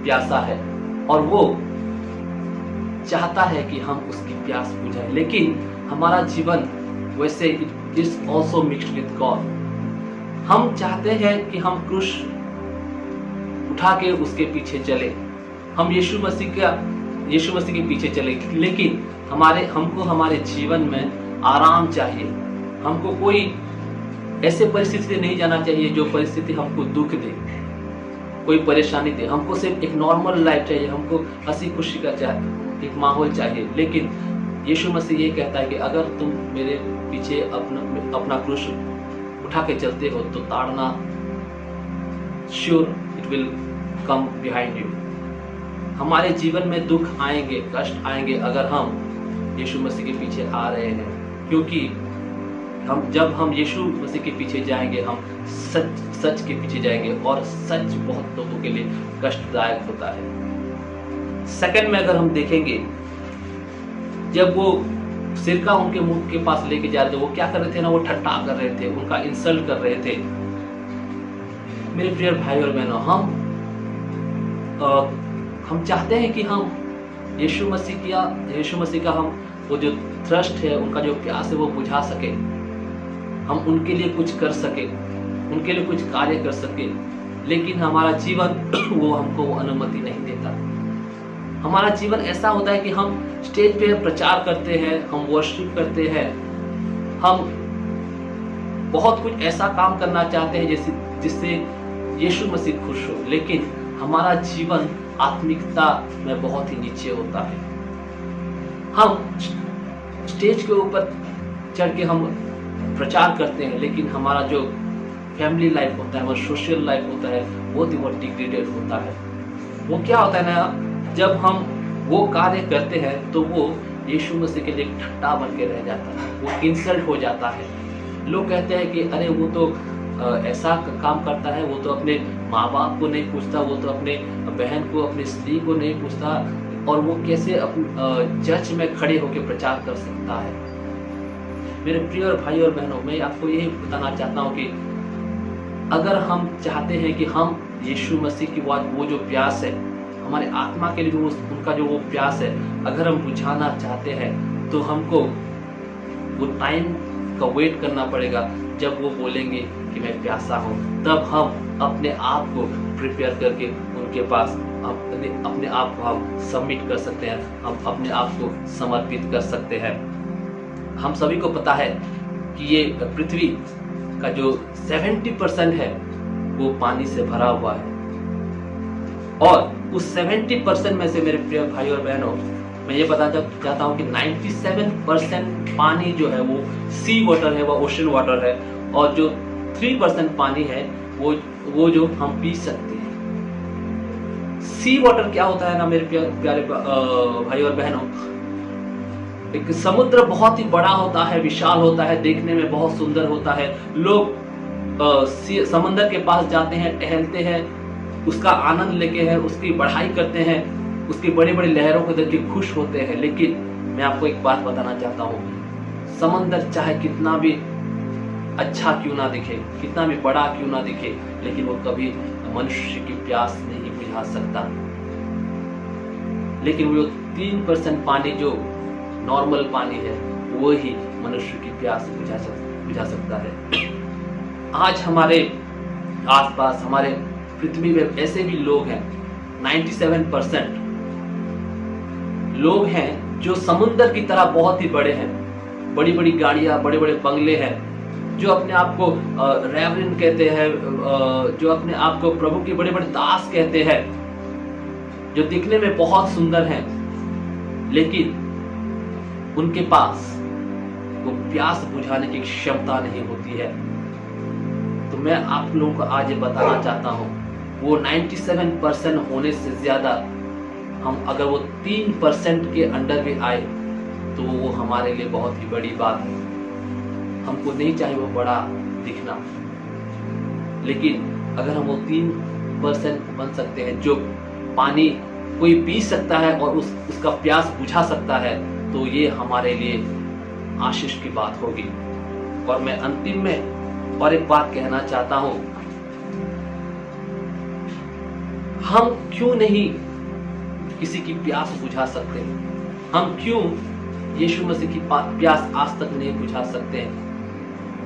प्यासा है और वो चाहता है कि हम उसकी प्यास बुझाएं, लेकिन हमारा जीवन वैसे it is also mixed with God. हम चाहते हैं कि हम क्रूस उठा के उसके पीछे चले, हम यीशु मसीह के पीछे चले, लेकिन हमको हमारे जीवन में आराम चाहिए। हमको कोई ऐसे परिस्थिति नहीं जाना चाहिए जो परिस्थिति हमको दुख दे, कोई परेशानी दे। हमको सिर्फ एक नॉर्मल लाइफ चाहिए, हमको हंसी खुशी का एक माहौल चाहिए। लेकिन यीशु मसीह ये कहता है कि अगर तुम मेरे पीछे अपना क्रूस उठा के चलते हो तो ताड़ना sure it will come behind you. हमारे जीवन में दुख आएंगे, कष्ट आएंगे अगर हम यीशु मसीह के पीछे आ रहे हैं, क्योंकि जब हम यीशु मसीह के पीछे जाएंगे हम सच के पीछे जाएंगे, और सच बहुत लोगों के लिए कष्टदायक होता है। सेकंड में अगर हम देखेंगे, जब वो सिरका उनके मुंह के पास लेके जा रहे थे, वो क्या कर रहे थे ना, वो ठट्टा कर रहे थे, उनका इंसल्ट कर रहे थे। मेरे प्रिय भाई और बहनों, हम चाहते हैं कि हम यीशु मसीह का हम वो जो थ्रस्ट है, उनका जो प्यास है वो बुझा सके, हम उनके लिए कुछ कर सके, उनके लिए कुछ कार्य कर सके, लेकिन हमारा जीवन वो हमको वो अनुमति नहीं देता। हमारा जीवन ऐसा होता है कि हम स्टेज पे प्रचार करते हैं, हम वर्शिप करते हैं, हम बहुत कुछ ऐसा काम करना चाहते हैं जिससे यीशु मसीह खुश हो, लेकिन हमारा जीवन आत्मिकता में बहुत ही नीचे होता है। हम स्टेज के ऊपर चढ़ के हम प्रचार करते हैं, लेकिन हमारा जो फैमिली लाइफ होता है, हमारा सोशल लाइफ होता है, वो डिग्रेडेड होता है। वो क्या होता है ना, जब हम वो कार्य करते हैं तो वो यीशु मसीह के लिए ठट्टा बन के रह जाता है, वो इंसल्ट हो जाता है। लोग कहते हैं कि अरे वो तो ऐसा काम करता है, वो तो अपने माँ बाप को नहीं पूछता, वो तो अपने बहन को, अपनी स्त्री को नहीं पूछता, और वो कैसे चर्च में खड़े होकर प्रचार कर सकता है। मेरे प्रिय और भाई और बहनों, मैं आपको यही बताना चाहता हूँ कि अगर हम चाहते हैं कि हम यीशु मसीह की वो जो प्यास है, हमारे आत्मा के लिए जो उनका जो वो प्यास है, अगर हम बुझाना चाहते हैं तो हमको वो टाइम का वेट करना पड़ेगा जब वो बोलेंगे कि मैं प्यासा हूँ। तब हम अपने आप को प्रिपेयर करके उनके पास अपने आप को हम सबमिट कर सकते हैं, हम अपने आप को समर्पित कर सकते हैं। हम सभी को पता है कि ये पृथ्वी का जो 70% है वो पानी से भरा हुआ है, और उस 70% में से मेरे प्रिय भाई और बहनों, मैं ये बताना चाहता हूँ कि 97% पानी जो है वो सी वाटर है, वो ओशन वाटर है, और जो 3% पानी है वो जो हम पी सकते हैं। सी वाटर क्या होता है ना मेरे प्यारे भाई और बहनों, एक समुद्र बहुत ही बड़ा होता है, विशाल होता है, देखने में बहुत सुंदर होता है। लोग समंदर के पास जाते हैं, टहलते हैं, उसका आनंद लेके हैं, उसकी बढ़ाई करते हैं, उसकी बड़ी बड़ी लहरों को देख के खुश होते हैं। लेकिन मैं आपको एक बात बताना चाहता हूँ, समंदर चाहे कितना भी अच्छा क्यों ना दिखे, कितना भी बड़ा क्यों ना दिखे, लेकिन वो कभी मनुष्य की प्यास नहीं बुझा सकता। लेकिन वो 3% पानी जो नॉर्मल पानी है, वो ही मनुष्य की प्यास बुझा सकता है। आज हमारे आसपास, हमारे पृथ्वी में ऐसे भी लोग हैं, 97% लोग हैं जो समुद्र की तरह बहुत ही बड़े हैं, बड़ी बड़ी गाड़ियां, बड़े बड़े बंगले हैं, जो अपने आप को रेवरेंड कहते हैं, जो अपने आप को प्रभु के बड़े बड़े दास कहते हैं, जो दिखने में बहुत सुंदर हैं, लेकिन उनके पास वो प्यास बुझाने की क्षमता नहीं होती है। तो मैं आप लोगों को आज ये बताना चाहता हूँ, वो 97% होने से ज्यादा हम अगर वो 3% के अंडर भी आए तो वो हमारे लिए बहुत ही बड़ी बात है। हमको नहीं चाहिए वो बड़ा दिखना, लेकिन अगर हम वो 3% बन सकते हैं, जो पानी कोई पी सकता है और उसका प्यास बुझा सकता है, तो ये हमारे लिए आशीष की बात होगी। और मैं अंतिम में और एक बात कहना चाहता हूं, हम क्यों नहीं किसी की प्यास बुझा सकते? हम क्यों यीशु मसीह की प्यास आज तक नहीं बुझा सकते?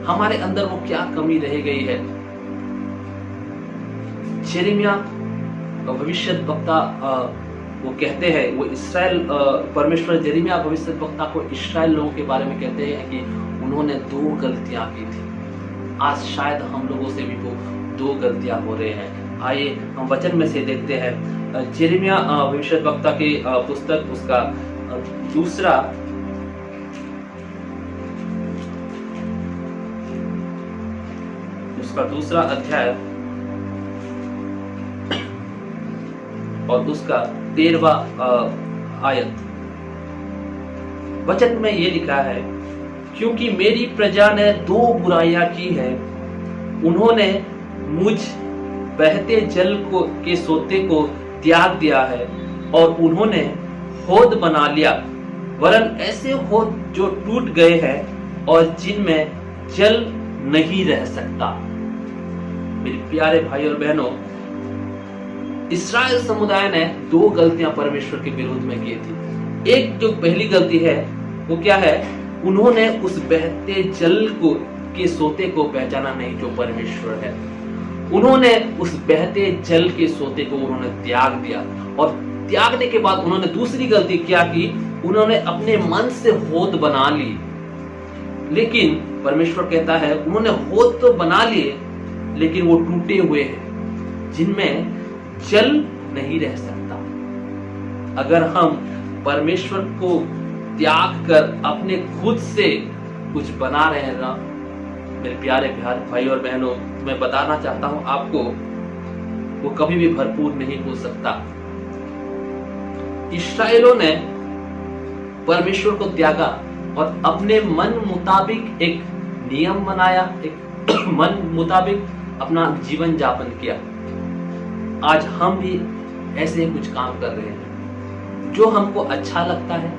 हमारे अंदर वो क्या कमी रह गई है? यिर्मयाह भविष्यद्वक्ता वो कहते हैं, वो इस्राएल परमेश्वर यिर्मयाह भविष्यद्वक्ता को इस्राएल लोगों के बारे में कहते हैं कि उन्होंने 2 गलतियां की थी। आज शायद हम लोगों से भी वो 2 गलतियां हो रहे हैं। आइए हम वचन में से देखते हैं, यिर्मयाह भविष्यद्वक्ता की पुस्तक, उसका 2 उसका दूसरा अध्याय और उसका 13वां आयत। वचन में ये लिखा है, क्योंकि मेरी प्रजा ने 2 बुराइयां की है। उन्होंने मुझ बहते जल के सोते को त्याग दिया है और उन्होंने होद बना लिया, वरन ऐसे होद जो टूट गए हैं और जिनमें जल नहीं रह सकता। मेरे प्यारे भाई और बहनों, इस्राएल समुदाय ने 2 गलतियां परमेश्वर के विरोध में की थी। एक जो पहली गलती है वो क्या है, उन्होंने उस बहते जल के सोते को पहचाना नहीं जो परमेश्वर है। उन्होंने उस बहते जल के सोते को उन्होंने त्याग दिया, और त्यागने के बाद उन्होंने दूसरी गलती क्या की, उन्होंने अपने मन से होद बना ली। लेकिन परमेश्वर कहता है उन्होंने होद तो बना लिए, लेकिन वो टूटे हुए हैं जिनमें जल नहीं रह सकता। अगर हम परमेश्वर को त्याग कर अपने खुद से कुछ बना रहे हैं ना, मेरे प्यारे भाई और बहनों, मैं बताना चाहता हूं आपको, वो कभी भी भरपूर नहीं हो सकता। इस्राएलियों ने परमेश्वर को त्यागा और अपने मन मुताबिक एक नियम बनाया, एक मन मुताबिक अपना जीवन यापन किया। आज हम भी ऐसे कुछ काम कर रहे हैं जो हमको अच्छा लगता है,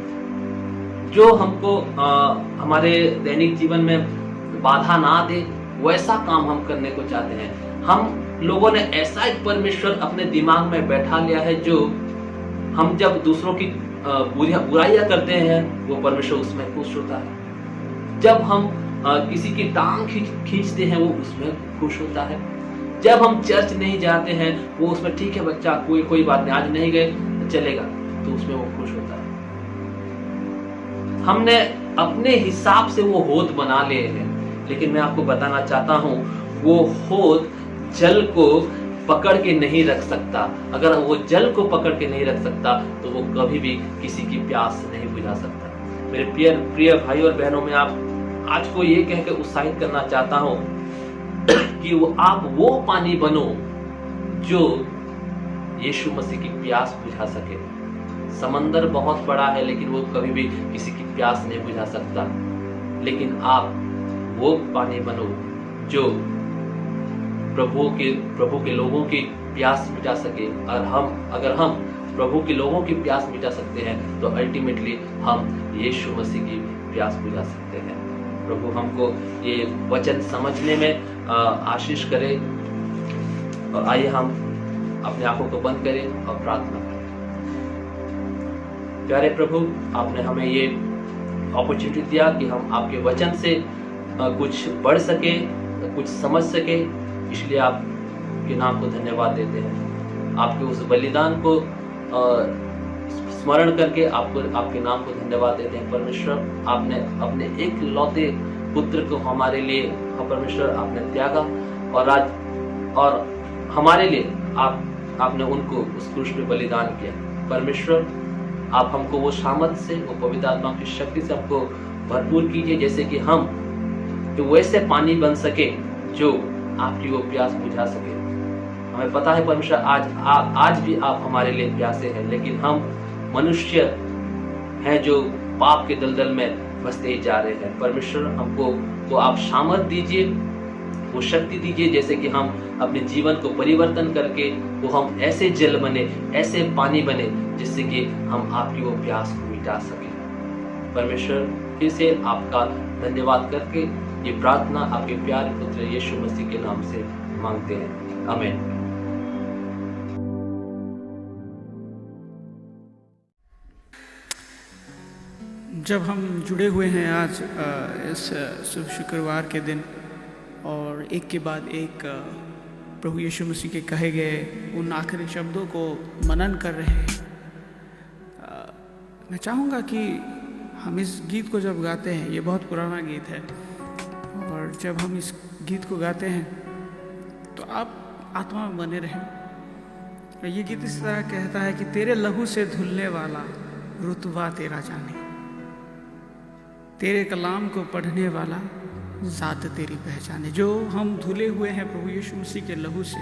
जो हमको हमारे दैनिक जीवन में बाधा ना दे, वैसा काम हम करने को चाहते हैं। हम लोगों ने ऐसा एक परमेश्वर अपने दिमाग में बैठा लिया है जो हम जब दूसरों की बुराइयां करते हैं वो परमेश्वर उसमें खुश होता है। जब हम किसी की टांग खींचते हैं वो उसमें खुश होता है। जब हम चर्च नहीं जाते हैं वो उसमें ठीक है बच्चा, कोई बात नहीं, आज नहीं गए चलेगा, तो उसमें वो खुश होता है। हमने अपने हिसाब से वो होद बना लिए हैं, लेकिन मैं आपको बताना चाहता हूं वो होद जल को पकड़ के नहीं रख सकता। अगर वो जल को पकड़ के नहीं रख सकता तो वो कभी भी किसी की प्यास नहीं बुझा सकता। मेरे प्रिय भाई और बहनों, में आप आज को ये कह के उत्साहित करना चाहता हूं कि आप वो पानी बनो जो यीशु मसीह की प्यास बुझा सके। समंदर बहुत बड़ा है लेकिन वो कभी भी किसी की प्यास नहीं बुझा सकता, लेकिन आप वो पानी बनो जो प्रभु के लोगों की प्यास मिटा सके। और अगर हम प्रभु के लोगों की प्यास मिटा सकते हैं तो अल्टीमेटली हम यीशु मसीह की प्यास बुझा सकते हैं। प्रभु हमको ये वचन समझने में आशीष करे। और आइए हम अपने आंखों को बंद करें और प्रार्थना करें। प्यारे प्रभु, आपने हमें ये अपॉर्चुनिटी दिया कि हम आपके वचन से कुछ पढ़ सके, कुछ समझ सके, इसलिए आपके नाम को धन्यवाद देते हैं। आपके उस बलिदान को स्मरण करके आपके नाम को धन्यवाद देते हैं। परमेश्वर, आपने अपने एक लौते पुत्र को हमारे लिए परमेश्वर आपने त्यागा, और हमारे लिए आपने उनको उस क्रूस पे बलिदान किया। परमेश्वर, आप हमको वो सामर्थ से, वो पवित्र आत्मा की शक्ति से हमको भरपूर कीजिए, जैसे कि हम तो वैसे पानी बन सके जो आपकी वो प्यास बुझा सके। हमें पता है परमेश्वर, आज भी आप हमारे लिए प्यासे हैं, लेकिन हम मनुष्य हैं जो पाप के दलदल में बसते ही जा रहे हैं। परमेश्वर, हमको वो आप सामर्थ दीजिए, वो शक्ति दीजिए, जैसे कि हम अपने जीवन को परिवर्तन करके वो हम ऐसे जल बने, ऐसे पानी बने, जिससे कि हम आपकी वो प्यास को मिटा सके। परमेश्वर, फिर से आपका धन्यवाद करके ये प्रार्थना आपके प्यारे पुत्र यीशु मसीह के नाम से मांगते हैं, आमीन। जब हम जुड़े हुए हैं आज इस शुभ शुक्रवार के दिन, और एक के बाद एक प्रभु यीशु मसीह के कहे गए उन आखिरी शब्दों को मनन कर रहे हैं, मैं चाहूँगा कि हम इस गीत को जब गाते हैं, ये बहुत पुराना गीत है, और जब हम इस गीत को गाते हैं तो आप आत्मा में बने रहें। ये गीत इस तरह कहता है कि तेरे लहू से धुलने वाला रुतबा तेरा जाने, तेरे कलाम को पढ़ने वाला ज़ात तेरी पहचाने। जो हम धुले हुए हैं प्रभु यीशु मसीह के लहू से,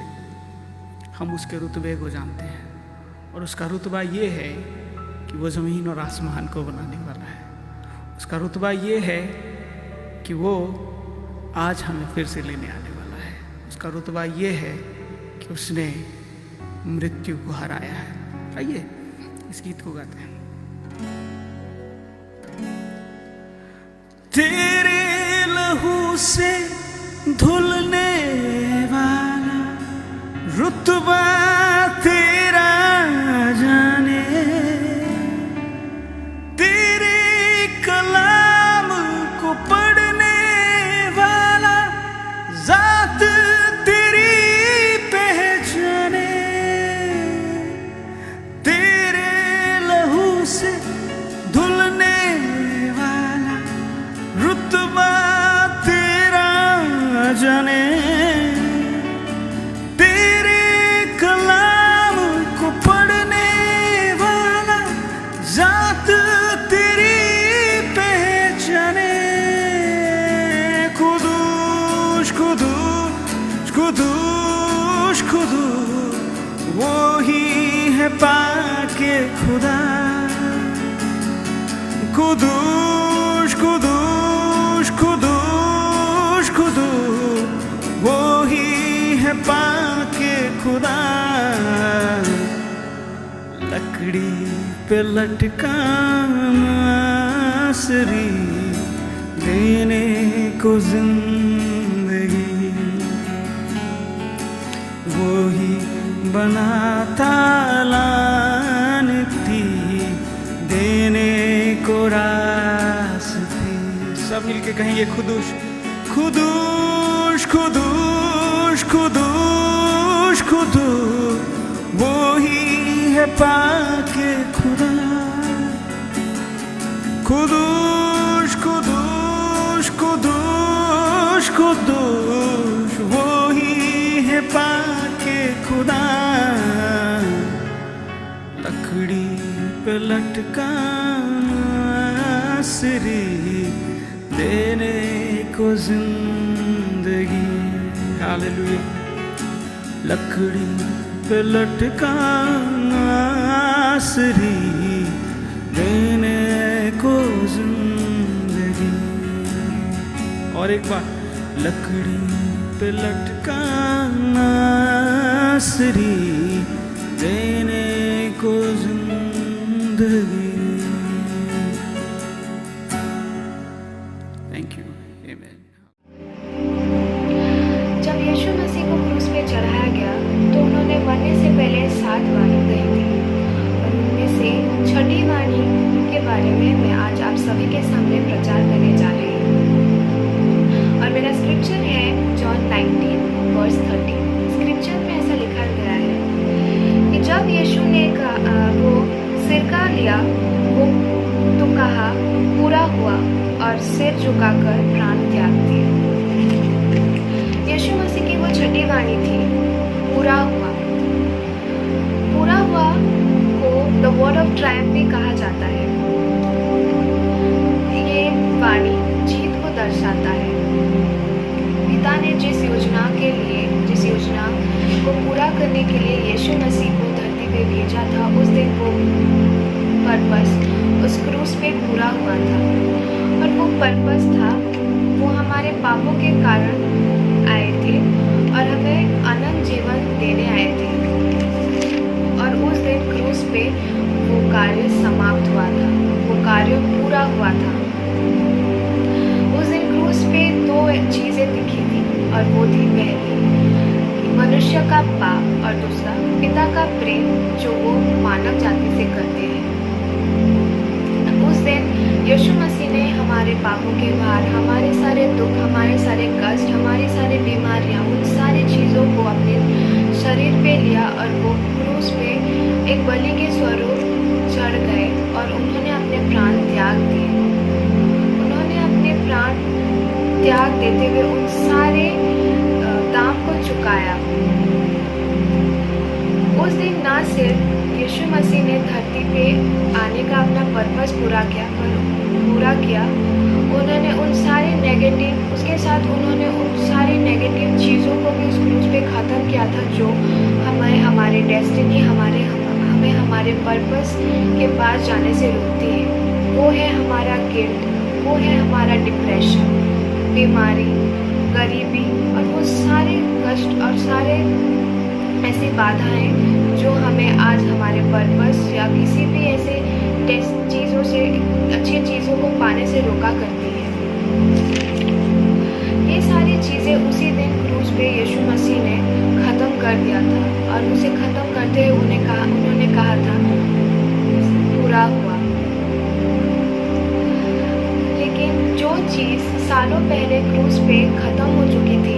हम उसके रुतबे को जानते हैं, और उसका रुतबा ये है कि वो ज़मीन और आसमान को बनाने वाला है। उसका रुतबा ये है कि वो आज हमें फिर से लेने आने वाला है। उसका रुतबा ये है कि उसने मृत्यु को हराया है। आइए इस गीत को गाते हैं। तेरे लहू से धुलने वाला रुतबा तेरा जाने, तेरे कलाम को पढ़ने वाला जात तेरी पहचाने, तेरे लहू से धुलने वाला रुतबा तेरा जाने, तेरे कलाम को पढ़ने वाला जात तेरी पहचाने। खुदूश खुदूश खुदूश खुदूश वो ही है पाके खुदा। खुदूश खुदूश खुदूश खुदूश वो ही है पाके खुदा। लकड़ी पे लटका नासरी देने को जिंदगी, वो ही बनाता लानती देने को रास्ते। सब मिलके कहेंगे खुदूश खुदूश खुदूश खुदूश खुदूश वो ही है पाके खुदा। खुदूश खुदूश खुदूश खुदूश वो ही है पाके खुदा। लकड़ी पे लटका नासरी देने को जिंदगी। हालेलुया। लकड़ी पे लटका नासरी देने को जिंदगी। और एक बार, लकड़ी पे लटका नासरी देने को जिंदगी। Thank you. आमीन। जब यीशु मसीह को क्रूस पे चढ़ाया गया तो उन्होंने मरने से पहले 7 वाणी कही थी, और उनमें से छठी वाणी के बारे में मैं आज आप सभी के सामने प्रचार करने जा रही हूँ। और मेरा स्क्रिप्चर है जॉन 19:30। स्क्रिप्चर में ऐसा लिखा गया है कि जब यीशु ने वो सिरका लिया वो तो कहा पूरा हुआ, और सिर झुकाकर प्राण त्याग दिए। यीशु मसीह की वो छठी वाणी थी, पूरा हुआ। पूरा हुआ को द वर्ड ऑफ ट्रायम्फ भी कहा जाता है। ये वाणी जीत को दर्शाता है। पिता ने जिस योजना को पूरा करने के लिए यीशु मसीह को धरती पे भेजा था, उस दिन वो पर्पस उस क्रूस पे पूरा हुआ था। और वो पर्पस था, वो हमारे पापों के कारण आए थे और हमें अनंत जीवन देने आए थे। और उस दिन क्रूस पे वो कार्य समाप्त हुआ था, वो कार्य पूरा हुआ था। उस दिन क्रूस पे 2 चीज़ें दिखी थी, और वो थी पहली मनुष्य का पाप, और दूसरा पिता का प्रेम जो वो मानव जाति से करते हैं। उस दिन यीशु मसीह ने हमारे पापों के भार, हमारे सारे दुख, हमारे सारे कष्ट, हमारी सारी बीमारियां, उन सारी चीज़ों को अपने शरीर पे लिया, और वो क्रूस पे एक बलि के स्वरूप चढ़ गए, और उन्होंने अपने प्राण त्याग दिए। उन्होंने अपने प्राण त्याग देते हुए उन सारे दाम को चुकाया। उस दिन ना सिर्फ यीशु मसीह ने धरती पे आने का अपना पर्पस पूरा किया, उन्होंने उन सारे नेगेटिव उसके साथ उन्होंने उन सारी नेगेटिव चीज़ों को भी उस क्रूज पे ख़त्म किया था जो हमें हमारे डेस्टिनी हमें हमारे पर्पस के पास जाने से रोकती है। वो है हमारा गिल्ट, वो है हमारा डिप्रेशन, बीमारी, गरीबी और वो सारे कष्ट और सारे ऐसी बाधाएं जो हमें आज हमारे पर्पस या किसी भी ऐसे चीज़ों से अच्छी चीज़ों को पाने से रोका करती है। ये सारी चीज़ें उसी दिन क्रूज पे यीशु मसीह ने ख़त्म कर दिया था और उसे ख़त्म करते हुए उन्होंने कहा था पूरा हुआ। लेकिन जो चीज़ सालों पहले क्रूज पे ख़त्म हो चुकी थी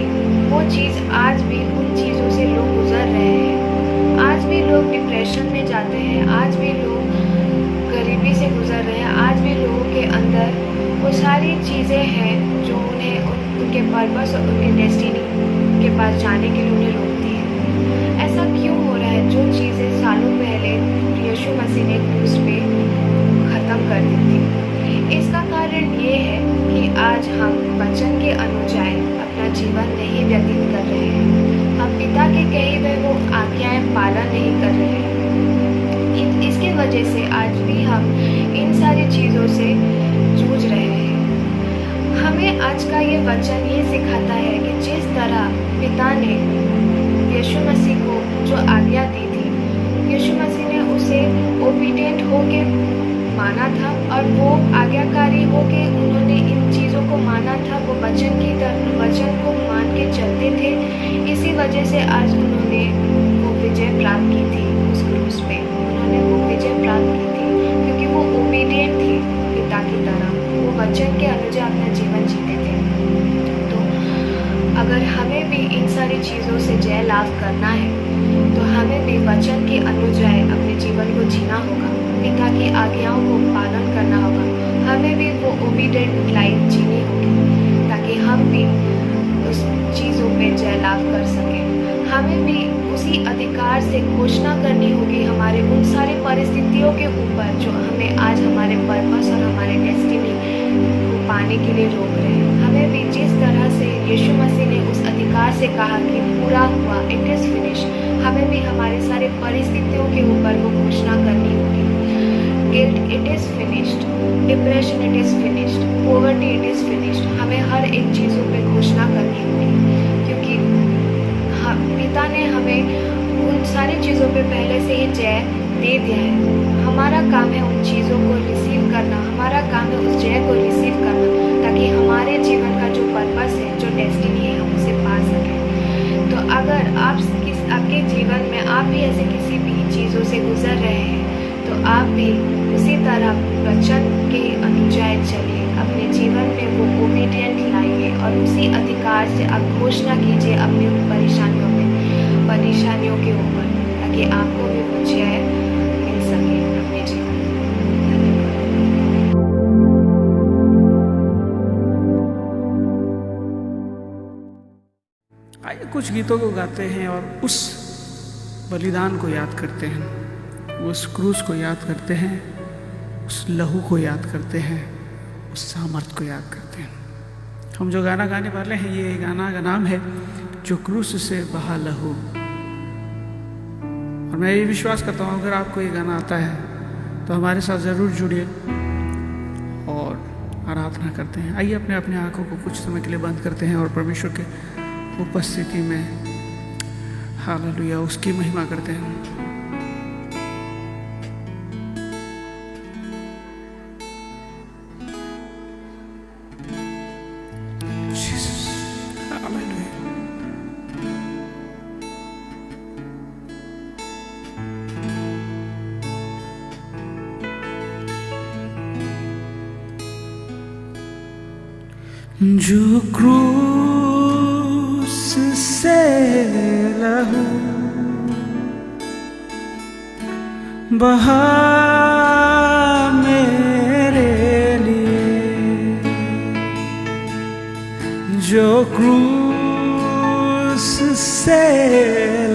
वो चीज़ आज भी उन चीज़ों से लोग गुजर रहे हैं। आज भी लोग डिप्रेशन में जाते हैं, आज भी लोग गरीबी से गुजर रहे हैं, आज भी लोगों के अंदर वो सारी चीज़ें हैं जो उन्हें उनके पर्पस और उनके डेस्टिनी के पास जाने के लिए उन्हें रोकती है। ऐसा क्यों हो रहा है? जो चीज़ें सालों पहले यीशु मसीह ने क्रूस पे ख़त्म कर दी थी। इसका कारण ये है कि आज हम वचन के अनुसार अपना जीवन नहीं व्यतीत कर रहे हैं। हम पिता के कहे हुए वो आज्ञाएं पालन नहीं कर रहे हैं। इसके वजह से आज भी हम इन सारी चीज़ों से जूझ रहे हैं। हमें आज का ये वचन ये सिखाता है कि जिस तरह पिता ने यीशु मसीह को जो आज्ञा दी थी, यीशु मसीह ने उसे ओबीडिएंट होके माना था और वो आज्ञाकारी होके उन्होंने इन चीज़ों को माना था। वो वचन को मान के चलते थे। इसी वजह से आज उन्होंने वो विजय प्राप्त की थी उस क्रूस पे। उन्होंने वो विजय प्राप्त की थी क्योंकि वो ओबीडिएंट थे पिता की तरह। वो वचन के अनुसार अपना जीवन जीते थे। तो अगर हमें भी इन सारी चीज़ों से जय लाभ करना है तो हमें भी वचन के अनुसार अपने जीवन को जीना होगा, पिता की आज्ञाओं को पालन करना होगा। हमें भी वो ओबीडिएंट लाइफ जीनी होगी ताकि हम भी उस चीज़ों पे जय लाभ कर सकें। हमें भी उसी अधिकार से घोषणा करनी होगी हमारे उन सारी परिस्थितियों के ऊपर जो हमें आज हमारे पर्पस और हमारे डेस्टिनी को पाने के लिए रोक रहे हैं। हमें भी जिस तरह से यीशु मसीह ने उस अधिकार से कहा कि पूरा हुआ, इट इज़ फिनिश्ड, हमें भी हमारे सारे परिस्थितियों के ऊपर वो घोषणा करनी होगी। Guilt, it is finished, depression, it is finished, poverty, it is finished. हमें हर एक चीज़ों पे घोषणा करनी होगी क्योंकि पिता ने हमें उन सारी चीज़ों पे पहले से ही जय दे दिया है। हमारा काम है उन चीज़ों को रिसीव करना, हमारा काम है उस जय को रिसीव करना ताकि हमारे जीवन का जो पर्पस है, जो डेस्टिनी है, हम उसे पा सकें। तो अगर आपके जीवन में आप भी ऐसे किसी भी चीज़ों से गुजर रहे हैं तो आप भी उसी तरह वचन के अनुसार चलिए, अपने जीवन में वो ओबीडिएंट लाइए और उसी अधिकार से आप घोषणा कीजिए अपनी परेशानियों के ऊपर ताकि आपको भी वो जय मिल सके अपने जीवन में। आइए कुछ गीतों को गाते हैं और उस बलिदान को याद करते हैं, उस क्रूस को याद करते हैं, उस लहू को याद करते हैं, उस सामर्थ को याद करते हैं। हम जो गाना गाने वाले हैं ये गाना का नाम है जो क्रूस से बहा लहू। और मैं ये विश्वास करता हूँ अगर आपको ये गाना आता है तो हमारे साथ ज़रूर जुड़िए और आराधना करते हैं। आइए अपने अपने आँखों को कुछ समय के लिए बंद करते हैं और परमेश्वर के उपस्थिति में हालेलुया उसकी महिमा करते हैं। जो क्रूस से लहू बहा मेरे लिए, जो क्रूस से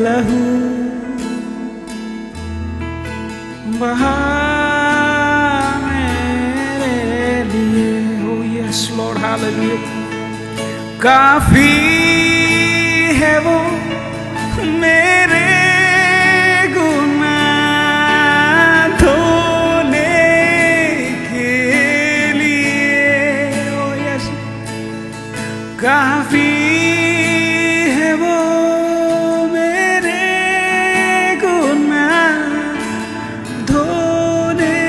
लहू बहा मेरे लिए, ओ यस Yes, Lord, hallelujah. काफी है वो मेरे गुनाह धोने के लिए। Oh yes, काफी है वो मेरे गुनाह धोने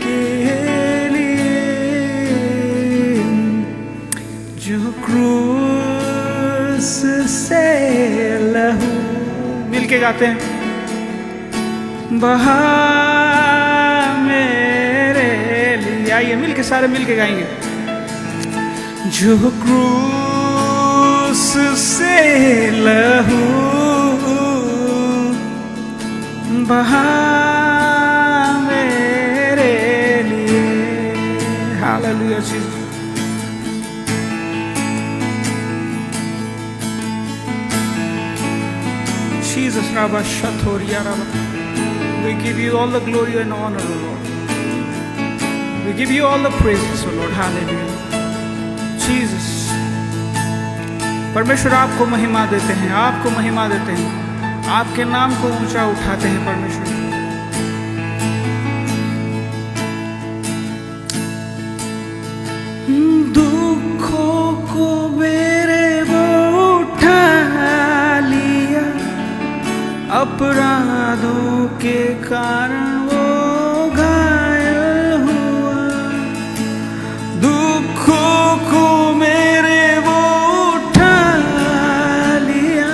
के लिए, जो क्रूस से लहू, मिलके गाते हैं, बहा मेरे लिए। आइए मिलके, सारे मिलके गाएंगे। जो क्रूस से लहू बहा मेरे लिए। Hallelujah Jesus. Jesus, Rabba Shatoria Rabba. We give you all the glory and honor, O Lord. We give you all the praises, O Lord. Hallelujah. Jesus. परमेश्वर आपको महिमा देते हैं, आपको महिमा देते हैं, आपके नाम को ऊंचा उठाते हैं परमेश्वर। दुखों को मेरे वो उठा लिया, अपराधों के कारण वो घायल हुआ। दुखों को मेरे वो उठा लिया,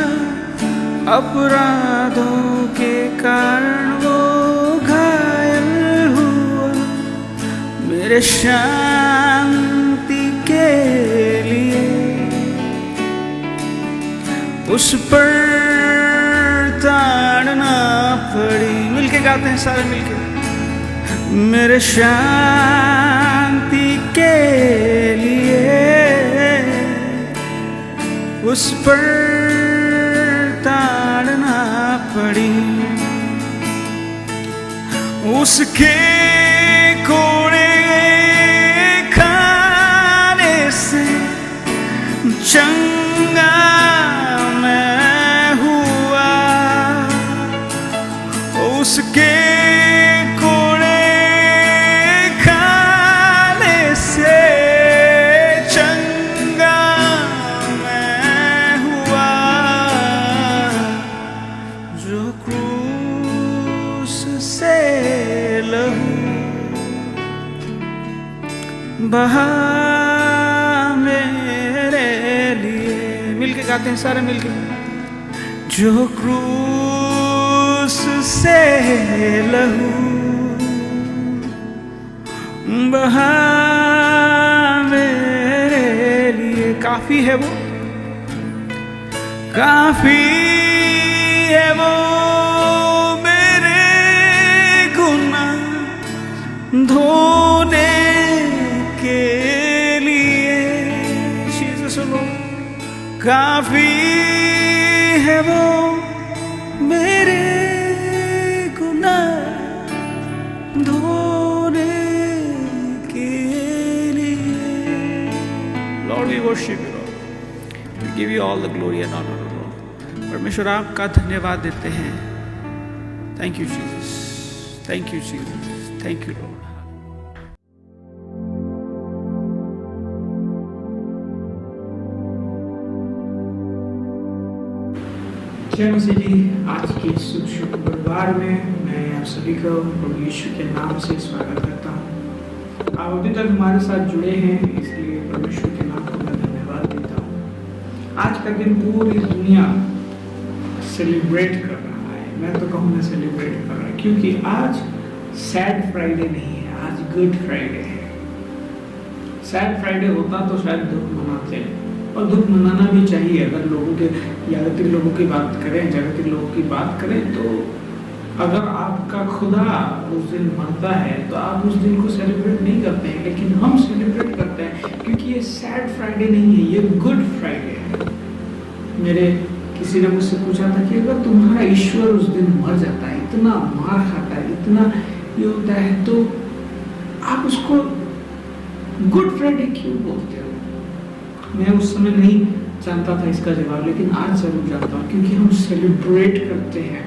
अपराधों के कारण वो घायल हुआ। मेरे शांति के लिए उस पर ताड़ना पड़ी। मिलके गाते हैं सारे मिलके। मेरे शांति के लिए उस पर ताड़ना पड़ी। उसके कोड़े खाने से चंगा मैं हुआ। उसके कोड़े खाने से चंगा मैं हुआ। जो क्रूस से लहू बहा मेरे लिए। मिलके गाते हैं सारे मिलके। जो क्रूस से लहू बहा मेरे लिए। काफी है वो, काफी है वो मेरे गुनाह धोने के लिए। जीसस लोग, काफी है वो मेरे गुनाह धोने के लिए। Lord, we worship you, Lord. We give you all the glory and honor, Lord. परमेश्वर आपका धन्यवाद देते हैं। Thank you, Jesus. Thank you, Jesus. Thank you, Lord. जय मसीह जी। आज के शुभ शुक्रवार में मैं आप सभी को प्रभु यीशु के नाम से स्वागत करता हूँ। आप अभी तक हमारे साथ जुड़े हैं, इसलिए परमेश्वर के नाम को मैं धन्यवाद देता हूँ। आज का दिन पूरी दुनिया सेलिब्रेट कर रहा है। मैं तो कहूँगा सेलिब्रेट कर रहा है, क्योंकि आज सैड फ्राइडे नहीं है, आज गुड फ्राइडे है। सैड फ्राइडे होता तो शायद दुख मनाते, और दुख मनाना भी चाहिए। अगर लोगों के जागतिक लोगों की बात करें, जागतिक लोगों की बात करें, तो अगर आपका खुदा उस दिन मरता है तो आप उस दिन को सेलिब्रेट नहीं करते हैं, लेकिन हम सेलिब्रेट करते हैं, क्योंकि ये सैड फ्राइडे नहीं है, ये गुड फ्राइडे है। मेरे किसी ने मुझसे पूछा था कि अगर तुम्हारा ईश्वर उस दिन मर जाता है, इतना मार खाता है, इतना ये होता है, तो आप उसको गुड फ्राइडे क्यों बोलते हो? मैं उस समय नहीं जानता था इसका जवाब, लेकिन आज जरूर जानता हूँ, क्योंकि हम सेलिब्रेट करते हैं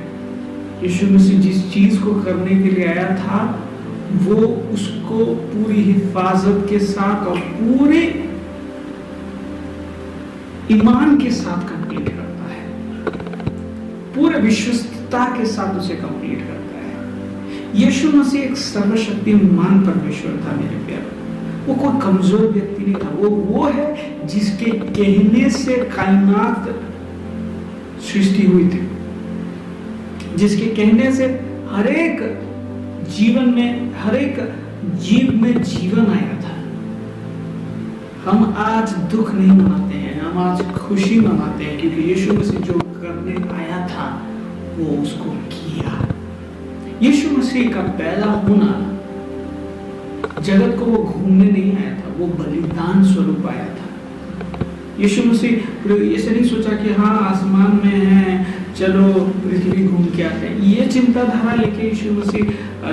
यीशु मसीह जिस चीज को करने के लिए आया था वो उसको पूरी हिफाजत के साथ और पूरे ईमान के साथ कंप्लीट करता है, पूरे विश्वस्तता के साथ उसे कंप्लीट करता है। यीशु मसीह एक सर्वशक्तिमान परमेश्वर था मेरे प्यारे, वो कोई कमजोर व्यक्ति नहीं था। वो है जिसके कहने से कायनात सृष्टि हुई थी, जिसके कहने से हरेक जीवन में, हरेक जीव में जीवन आया था। हम आज दुख नहीं मनाते हैं, हम आज खुशी मनाते हैं, क्योंकि यीशु मसीह जो करने आया था वो उसको किया। यीशु मसीह का पैदा होना जगत को वो घूमने नहीं आया था, वो बलिदान स्वरूप आया था। यीशु मसीह ऐसे नहीं सोचा कि हाँ आसमान में है, चलो पृथ्वी घूम के आते हैं, ये चिंताधारा लेके यीशु मसीह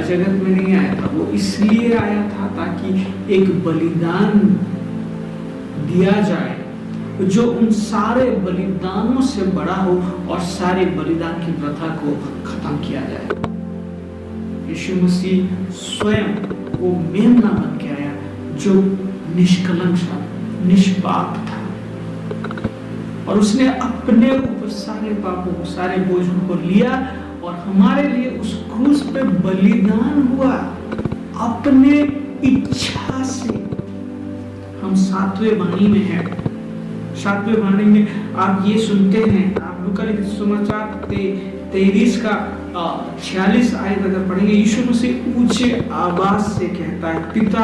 जगत में नहीं आया था। वो इसलिए आया था ताकि एक बलिदान दिया जाए जो उन सारे बलिदानों से बड़ा हो और सारे बलिदान की प्रथा को खत्म किया जाए। यीशु मसीह स्वयं वो मेमना बन के आया जो निष्कलंक था, निष्पाप था, और उसने अपने ऊपर सारे पापों को, सारे बोझों को लिया और हमारे लिए उस क्रूस पे बलिदान हुआ अपने इच्छा से। हम 7वें वाणी में हैं, 7वें वाणी में आप ये सुनते हैं, आप लूका लिखित सुसमाचार 23 का 46 आयत अगर पढ़ेंगे, यीशु मसीह ऊंचे आवाज से कहता है, पिता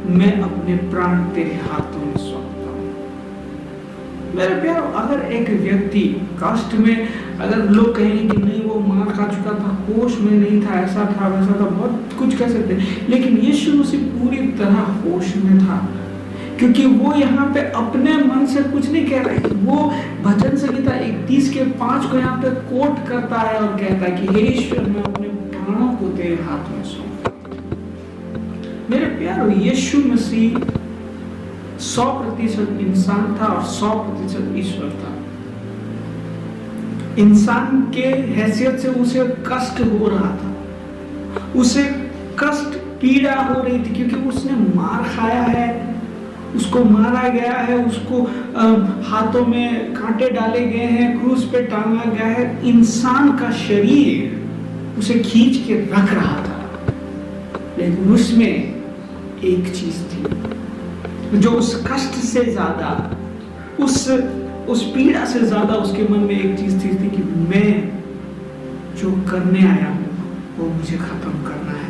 मैं अपने प्राण तेरे हाथों में सौंपता हूं। मेरे प्यारो, अगर एक व्यक्ति कष्ट में, अगर लोग कहेंगे कि नहीं वो मार खा चुका था, होश में नहीं था, ऐसा था वैसा था, बहुत कुछ कह सकते हैं, लेकिन यीशु मसीह पूरी तरह होश में था, क्योंकि वो यहाँ पे अपने मन से कुछ नहीं कह रहा है। वो भजन संहिता 31 के 5 को यहाँ पे कोट करता है और कहता है कि हे ईश्वर मैं अपने प्राणों को तेरे हाथ में सौंपता हूं। मेरे प्यारो, यीशु मसीह 100% इंसान था और 100% ईश्वर था। इंसान के हैसियत से उसे कष्ट हो रहा था, उसे कष्ट पीड़ा हो रही थी, क्योंकि उसने मार खाया है, उसको मारा गया है, उसको हाथों में कांटे डाले गए हैं, क्रूस पे टांगा गया है। इंसान का शरीर उसे खींच के रख रहा था, लेकिन उसमें एक चीज थी जो उस कष्ट से ज्यादा, उस पीड़ा से ज्यादा उसके मन में एक चीज थी कि मैं जो करने आया हूं वो मुझे खत्म करना है।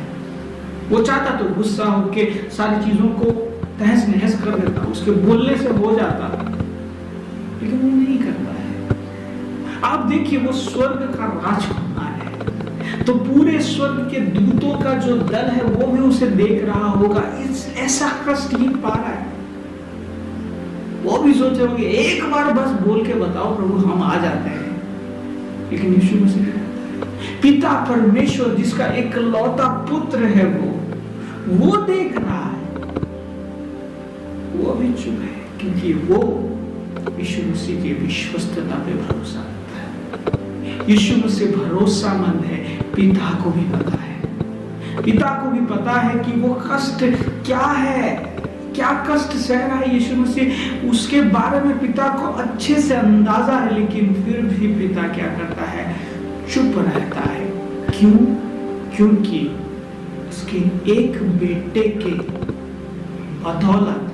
वो चाहता तो गुस्सा होके सारी चीजों को तहस नहस कर देता, उसके बोलने से हो जाता, लेकिन वो नहीं करता है। आप देखिए, वो स्वर्ग का राजकुमार है, तो पूरे स्वर्ग के दूतों का जो दल है वो भी उसे देख रहा होगा, ऐसा कष्ट ही पा रहा है। वो भी सोचे होंगे एक बार बस बोल के बताओ प्रभु, हम आ जाते हैं। लेकिन यीशु मसीह कहता है, पिता परमेश्वर जिसका एकलौता पुत्र है वो देख रहा है, वो भी चुप है, क्योंकि वो यीशु मसीह की विश्वस्तता पे भरोसा रखता है। यीशु मसीह भरोसामंद है, पिता को भी पता है, पिता को भी पता है कि वो कष्ट क्या है, क्या कष्ट सह रहा है यीशु मसीह, उसके बारे में पिता को अच्छे से अंदाजा है, लेकिन फिर भी पिता क्या करता है, चुप रहता है। क्यों? क्योंकि उसके एक बेटे के बदौलत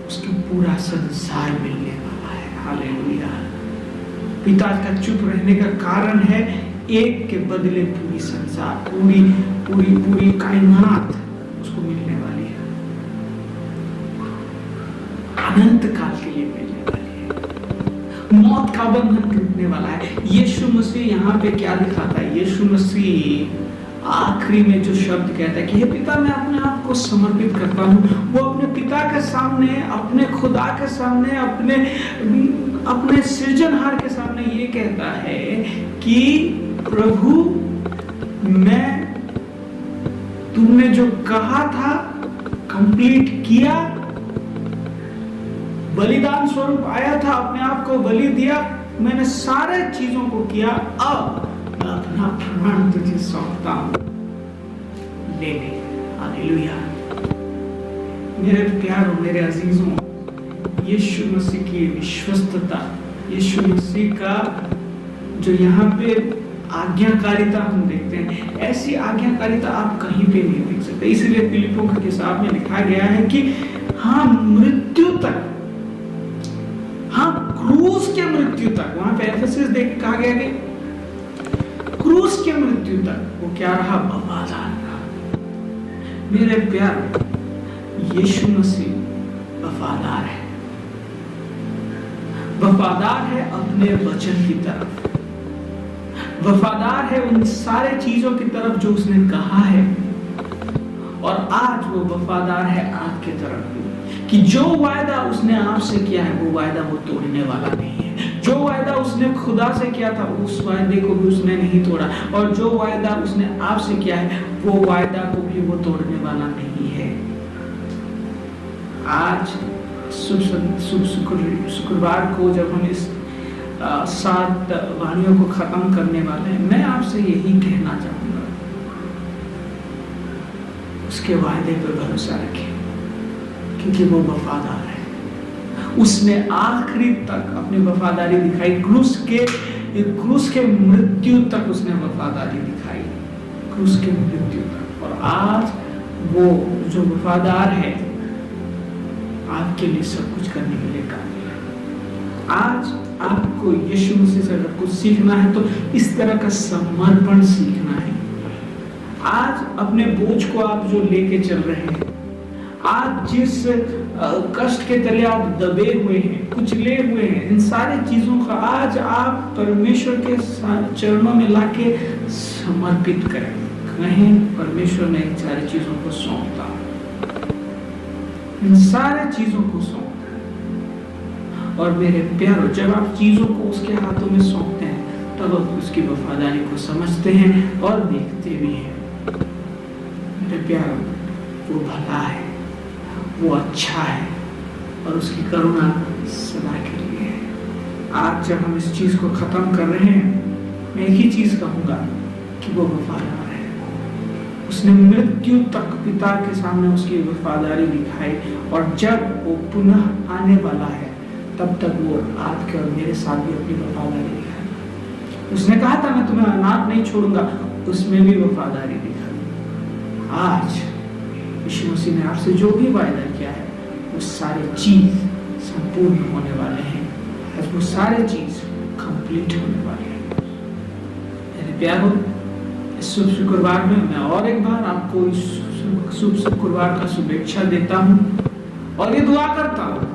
उसको पूरा संसार मिलने वाला है। हालेलुया। पिता का चुप रहने का कारण है एक के बदले पूरी संसार, पूरी पूरी पूरी कायनात उसको मिलने वाली है, अनंत काल के लिए मिलने वाली है। मौत का बंधन टूटने वाला है। यीशु मसीह यहाँ पे क्या दिखाता है? यीशु मसीह आखिरी में जो शब्द कहता है कि हे पिता मैं अपने आप को समर्पित करता हूँ, वो अपने पिता के सामने, अपने खुदा के सामने, अपने सृजनहार के सामने ये कहता है कि प्रभु मैं तुमने जो कहा था कंप्लीट किया, बलिदान स्वरूप आया था, अपने आप को बलि दिया, मैंने सारे चीजों को किया, अब मैं अपना प्राण तुझे सौंपता हूं, ले ले। हालेलुया। मेरे प्यारों, मेरे अजीजों, यीशु मसीह की विश्वस्तता, यीशु मसीह का जो यहाँ पे आज्ञाकारिता हम देखते हैं, ऐसी आज्ञाकारिता आप कहीं पे नहीं देख सकते। इसलिए फिलिपियों की किताब में लिखा गया है कि हाँ, मृत्यु तक, हाँ क्रूस के मृत्यु तक, वहां पे एफेसियंस देख कहा गया कि क्रूस के मृत्यु तक वो क्या रहा? वफादार रहा। मेरे प्यार, यीशु मसीह वफादार है, वफादार है अपने वचन की तरफ, वफादार है उन सारे चीजों की तरफ जो उसने कहा है, और आज वो वफादार है आपके तरफ भी, कि जो वायदा उसने आपसे किया है वो वायदा वो तोड़ने वाला नहीं है। जो वायदा उसने खुदा से किया था उस वायदे को भी उसने नहीं तोड़ा, और जो वायदा उसने आपसे किया है वो वायदा को भी वो तोड़ने वाला नहीं है। आज शुक्रवार को जब हम इस 7 वाणियों को खत्म करने वाले हैं, मैं आपसे यही कहना चाहूंगा, उसके वायदे पर भरोसा रखें, क्योंकि वो वफादार है। उसने आखिरी तक अपनी वफादारी दिखाई, क्रूस के मृत्यु तक उसने वफादारी दिखाई, क्रूस के मृत्यु तक। और आज वो जो वफादार है आपके लिए सब कुछ करने के लिए काबिल है। आज आपको यीशु मसीह से अगर कुछ सीखना है तो इस तरह का समर्पण सीखना है। आज अपने बोझ को आप जो लेके चल रहे हैं, आज जिस कष्ट के तले आप दबे हुए हैं, कुचले हुए हैं, इन सारी चीजों का आज आप परमेश्वर के चरणों में लाके समर्पित करें। कहीं परमेश्वर ने इन सारी चीजों को सौंपता, इन सारे चीजों को सौंपता। और मेरे प्यारों, जब आप चीजों को उसके हाथों में सौंपते हैं तब आप उसकी वफादारी को समझते हैं और देखते भी हैं। मेरे प्यारों, वो भला है, वो अच्छा है, और उसकी करुणा सदा के लिए है। आज जब हम इस चीज को खत्म कर रहे हैं, मैं एक ही चीज कहूंगा कि वो वफादार है। उसने मृत्यु तक पिता के सामने उसकी वफादारी दिखाई, और जब वो पुनः आने वाला है तब तक वो आपके और मेरे साथ भी अपनी वफादारी दिखाई। उसने कहा था मैं तुम्हें अनाथ नहीं छोड़ूंगा, उसमें भी वफादारी दिखाई। आज यीशु मसीह ने आपसे जो भी वायदा किया है वो सारी चीज संपूर्ण होने वाले हैं, वो सारे चीज कंप्लीट होने वाले हैं। मेरे प्यारों, इस शुभ शुक्रवार में मैं और एक बार आपको इस शुभ शुक्रवार का शुभेच्छा देता हूं और ये दुआ करता हूं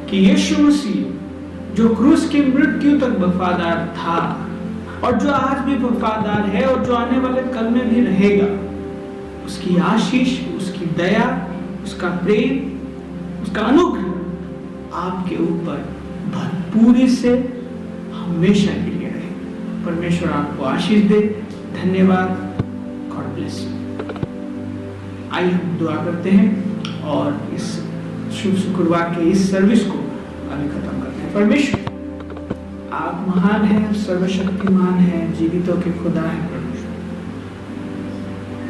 कि यीशु मसीह जो क्रूस की मृत्यु तक वफादार था, और जो आज भी वफादार है, और जो आने वाले कल में भी रहेगा, उसकी आशीष, उसकी दया, उसका प्रेम, उसका अनुग्रह आपके ऊपर भरपूरी से हमेशा के लिए रहे। परमेश्वर आपको आशीष दे। धन्यवाद। God bless you. आइए हम दुआ करते हैं और इस शुभ शुक्रवार के इस सर्विस को अभी खत्म करते हैं। परमेश्वर, आप महान हैं, सर्वशक्तिमान हैं, जीवितों के खुदा हैं परमेश्वर।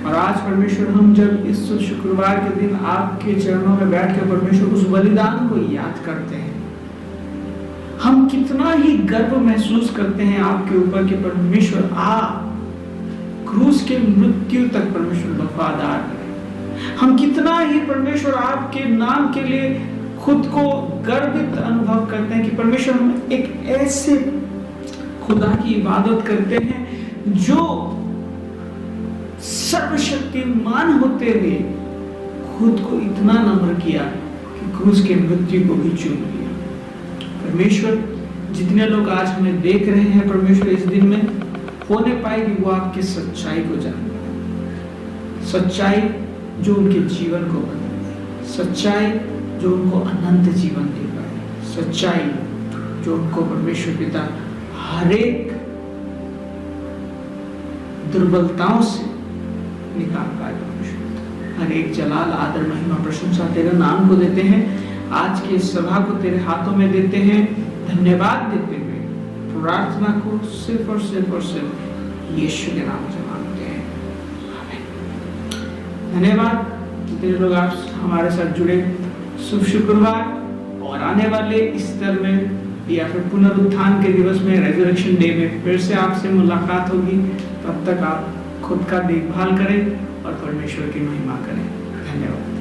और आज परमेश्वर, हम जब इस शुक्रवार के दिन आपके चरणों में बैठकर परमेश्वर उस बलिदान को याद करते हैं, हम कितना ही गर्व महसूस करते हैं आपके ऊपर कि परमेश्वर आप क्रूस के मृत्यु तक परमेश्वर वफादार है। हम कितना ही परमेश्वर आपके नाम के लिए खुद को गर्वित अनुभव करते हैं कि परमेश्वर हम एक ऐसे खुदा की इबादत करते हैं जो सर्वशक्तिमान होते हुए खुद को इतना नम्र किया कि क्रूस के मृत्यु को भी चुन लिया। परमेश्वर, जितने लोग आज हमें देख रहे हैं परमेश्वर, इस दिन में होने पाए कि वो आपकी सच्चाई को जाने, सच्चाई जो उनके जीवन को बदले, सच्चाई जो उनको अनंत जीवन दे पाए, सच्चाई जो उनको परमेश्वर पिता हर एक दुर्बलताओं से निकाल पाए। परमेश्वर हर एक जलाल, आदर, महिमा, प्रशंसा तेरे नाम को देते हैं। आज की सभा को तेरे हाथों में देते हैं, धन्यवाद देते हुए प्रार्थना को सिर्फ और सिर्फ यीशु के नाम से मांगते हैं, आमीन। धन्यवाद तेरे लोग आप हमारे साथ जुड़े। शुभ शुक्रवार और आने वाले ईस्टर में या फिर पुनरुत्थान के दिवस में, रेजरेक्शन डे में फिर से आपसे मुलाकात होगी। तब तक आप खुद का देखभाल करें और परमेश्वर की महिमा करें। धन्यवाद।